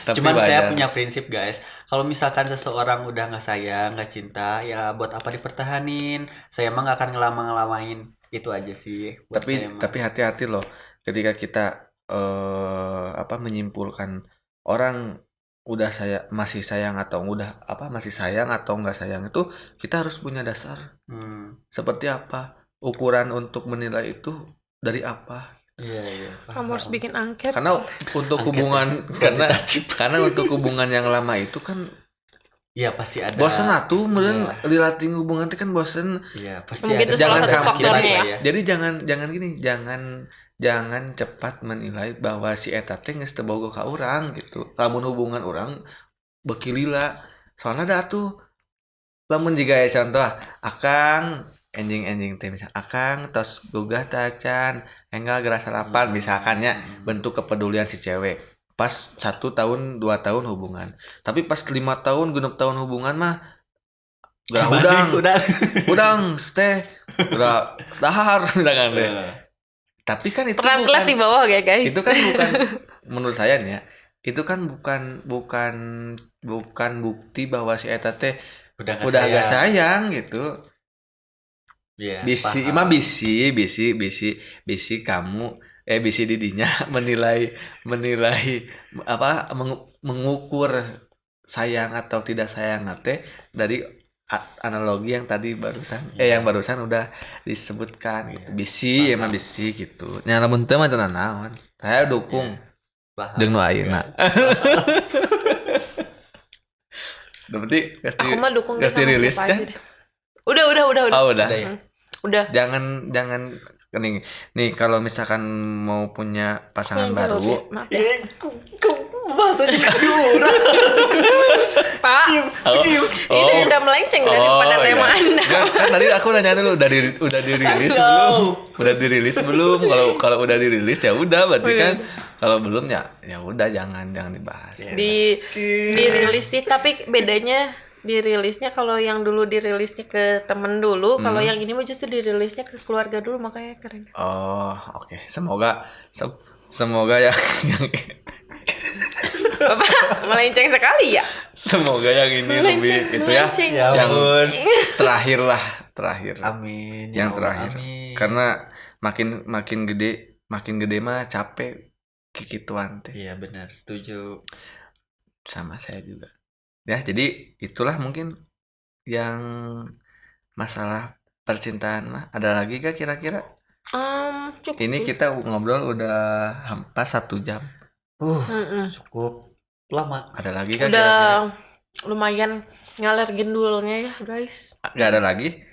Tapi Cuman saya wajar. punya prinsip guys, kalau misalkan seseorang udah nggak sayang, nggak cinta, ya buat apa dipertahanin? Saya emang nggak akan ngelama-ngelamain, itu aja sih. Buat saya mah. Tapi hati-hati loh ketika kita menyimpulkan orang masih sayang atau enggak sayang, itu kita harus punya dasar. Seperti apa ukuran untuk menilai itu, dari apa? Iya. Kamu harus bikin angket. Karena untuk hubungan karena untuk hubungan yang lama itu kan Iya pasti ada. bosen atuh, meureun Iya. dilatih hubungan itu kan bosen. Iya pasti Mungkin ada. itu salah satu faktornya ya. Jadi jangan cepat menilai bahwa si eta teh geus teu boga ka urang gitu. Lamun hubungan urang beuki lila. Soalna da atuh lamun jiga contoh akang enjing teh misal akang tos gugah tacan enggal geura sarapan misalkan nya, bentuk kepedulian si cewek. Pas 1 tahun 2 tahun hubungan. Tapi pas 5 tahun 6 tahun hubungan mah geura udang teh geura dahar misalkan teh. Tapi kan itu Translate di bawah ya guys. itu kan bukan menurut saya nih ya, itu kan bukan bukti bahwa si eta teh udah gak sayang gitu. Iya. Bisi kamu bisi didinya menilai mengukur sayang atau tidak sayang teh dari analogi yang barusan udah disebutkan gitu. Bisi emang bisi gitu. Nya lamun teu mah teu naon. Saya dukung jeung nu ayeuna. Berarti aku mah dukung dia gas sama dirilis siapa kan? aja deh. Udah. Oh, udah. Udah. Jangan nih kalau misalkan mau punya pasangan baru. Maaf ya. Bahasanya kedua. Pak, ini sudah melenceng daripada tema Anda. Kan tadi aku nanya dulu udah dirilis belum? Udah dirilis belum? Kalau udah dirilis ya udah, berarti kan kalau belum ya udah jangan dibahas. Dirilis sih, tapi bedanya dirilisnya kalau yang dulu dirilisnya ke temen dulu, kalau yang ini mah justru dirilisnya ke keluarga dulu, makanya keren. Oh, oke. Semoga yang Bapak melenceng sekali ya. semoga yang ini lebih itu ya. Melenceng. Ya Yang ampun. terakhir. Amin. Yang Ya Allah, terakhir. amin. Karena makin gede mah capek kikituan teh. Iya benar, setuju. Sama saya juga. Ya, jadi itulah mungkin yang masalah percintaan mah. Ada lagi gak kira-kira? Cukup. Ini kita ngobrol udah hampir 1 jam. Cukup lama. Ada lagi gak udah kira-kira? lumayan ngalir gendulnya ya guys. Nggak ada lagi?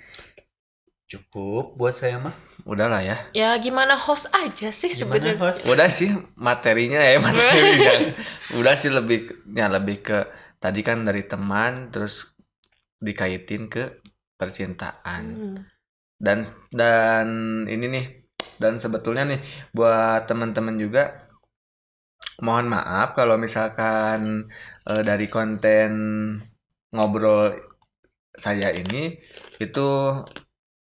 Cukup buat saya mah. Udahlah ya. Ya gimana host aja sih Gimana sebenarnya. host? Udah sih materinya ya materinya. Udah sih lebih ke tadi kan dari teman terus dikaitin ke percintaan. Dan ini nih, dan sebetulnya nih buat teman-teman juga mohon maaf kalau misalkan dari konten ngobrol saya ini itu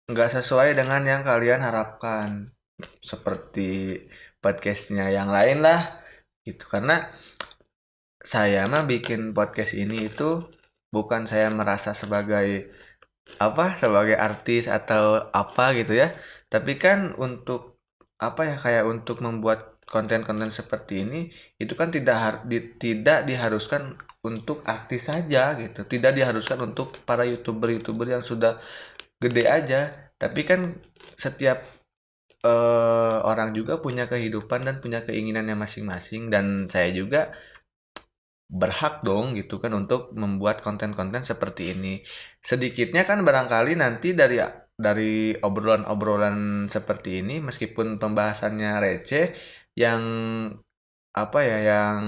nggak sesuai dengan yang kalian harapkan, seperti podcastnya yang lain lah gitu. Karena saya mah bikin podcast ini itu bukan saya merasa sebagai sebagai artis atau apa gitu ya, tapi kan untuk kayak untuk membuat konten-konten seperti ini itu kan tidak diharuskan untuk artis saja gitu, tidak diharuskan untuk para youtuber yang sudah gede aja, tapi kan setiap orang juga punya kehidupan dan punya keinginannya masing-masing, dan saya juga berhak dong gitu kan untuk membuat konten-konten seperti ini. Sedikitnya kan barangkali nanti dari obrolan-obrolan seperti ini, meskipun pembahasannya receh, yang yang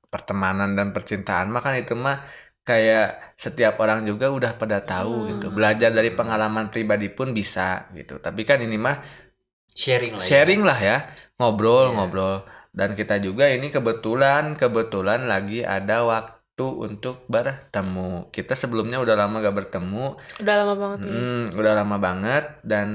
pertemanan dan percintaan mah kan itu mah kayak setiap orang juga udah pada tahu gitu. Belajar dari pengalaman pribadi pun bisa gitu. Tapi kan ini mah Sharing lah ya. sharing lah ya, Iya. ngobrol. Dan kita juga ini kebetulan lagi ada waktu untuk bertemu. Kita sebelumnya udah lama gak bertemu. Udah lama banget guys. Udah lama banget, dan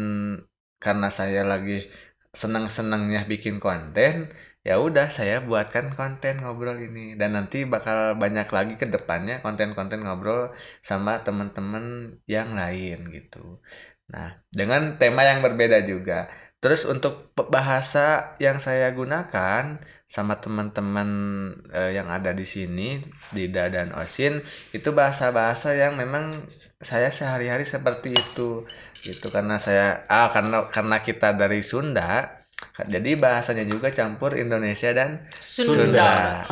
karena saya lagi senang-senangnya bikin konten, ya udah saya buatkan konten ngobrol ini, dan nanti bakal banyak lagi ke depannya konten-konten ngobrol sama teman-teman yang lain gitu. Nah, dengan tema yang berbeda juga. Terus untuk bahasa yang saya gunakan sama teman-teman yang ada di sini, Dida dan Osin, itu bahasa-bahasa yang memang saya sehari-hari seperti itu gitu. Karena kita dari Sunda, jadi bahasanya juga campur Indonesia dan Sunda.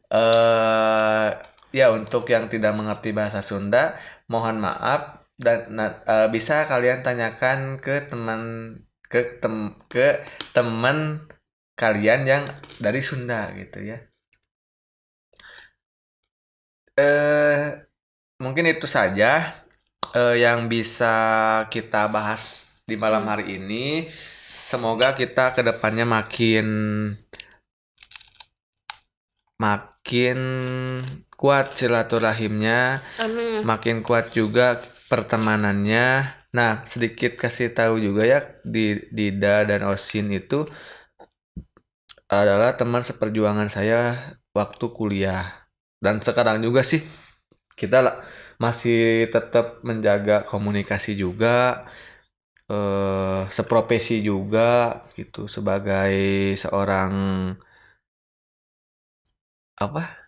eh Ya, untuk yang tidak mengerti bahasa Sunda, mohon maaf, dan bisa kalian tanyakan ke teman kalian yang dari Sunda gitu ya. Mungkin itu saja yang bisa kita bahas di malam hari ini. Semoga kita kedepannya makin kuat silaturahimnya, Amin. makin kuat juga pertemanannya. Nah, sedikit kasih tahu juga ya, Dida dan Osin itu adalah teman seperjuangan saya waktu kuliah, dan sekarang juga sih kita masih tetap menjaga komunikasi juga, seprofesi juga gitu, sebagai seorang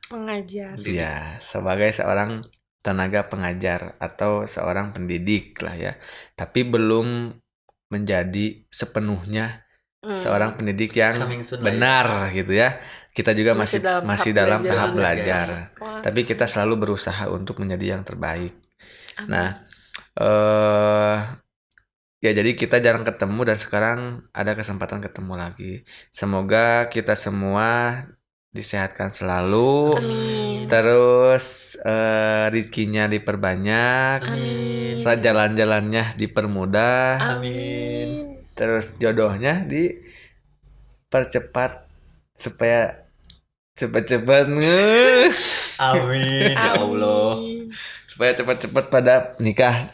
Pengajar. ya, sebagai seorang tenaga pengajar atau seorang pendidik lah ya, tapi belum menjadi sepenuhnya seorang pendidik yang benar gitu ya. Kita juga masih dalam tahap belajar. Tapi kita selalu berusaha untuk menjadi yang terbaik. Amin. Nah, ya jadi kita jarang ketemu, dan sekarang ada kesempatan ketemu lagi. Semoga kita semua disehatkan selalu. Amin. Terus rezekinya diperbanyak. Amin. Jalan-jalannya dipermudah. Amin. Terus jodohnya dipercepat supaya cepat-cepat Amin ya Allah. supaya cepat-cepat pada nikah.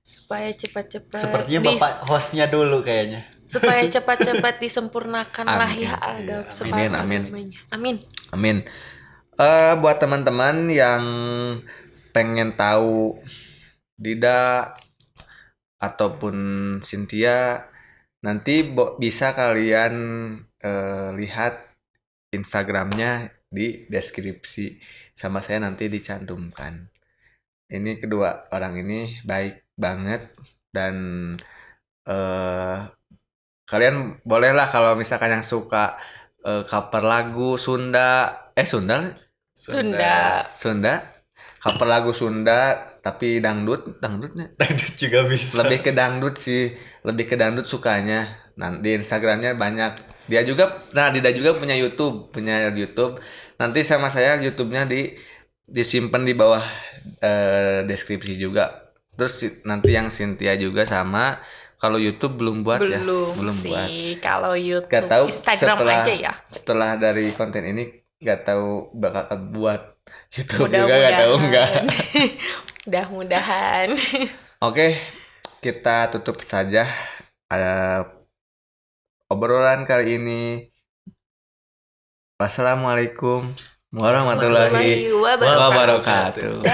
Supaya cepat-cepat Sepertinya Bapak hostnya dulu kayaknya. supaya cepat-cepat disempurnakan lah ya ada Amin. Amin. Buat teman-teman yang pengen tahu Dida ataupun Cynthia, nanti bisa kalian lihat Instagramnya di deskripsi, sama saya nanti dicantumkan. Ini kedua orang ini baik banget, dan kalian bolehlah kalau misalkan yang suka cover lagu Sunda Sunda. Cover lagu Sunda tapi dangdutnya. Dangdut juga bisa. Lebih ke dangdut sih, lebih ke dangdut sukanya. Nah, di Instagramnya banyak. Dida juga punya YouTube. Nanti sama saya YouTube-nya disimpan di bawah deskripsi juga. Terus nanti yang Cynthia juga sama. Kalau YouTube belum buat ya, belum sih. buat. Kalau YouTube, Gak tahu Instagram aja ya. Setelah dari konten ini gak tahu bakal buat YouTube juga gak tahu enggak. Mudah-mudahan. Oke, kita tutup saja obrolan kali ini. Wassalamualaikum warahmatullahi wabarakatuh.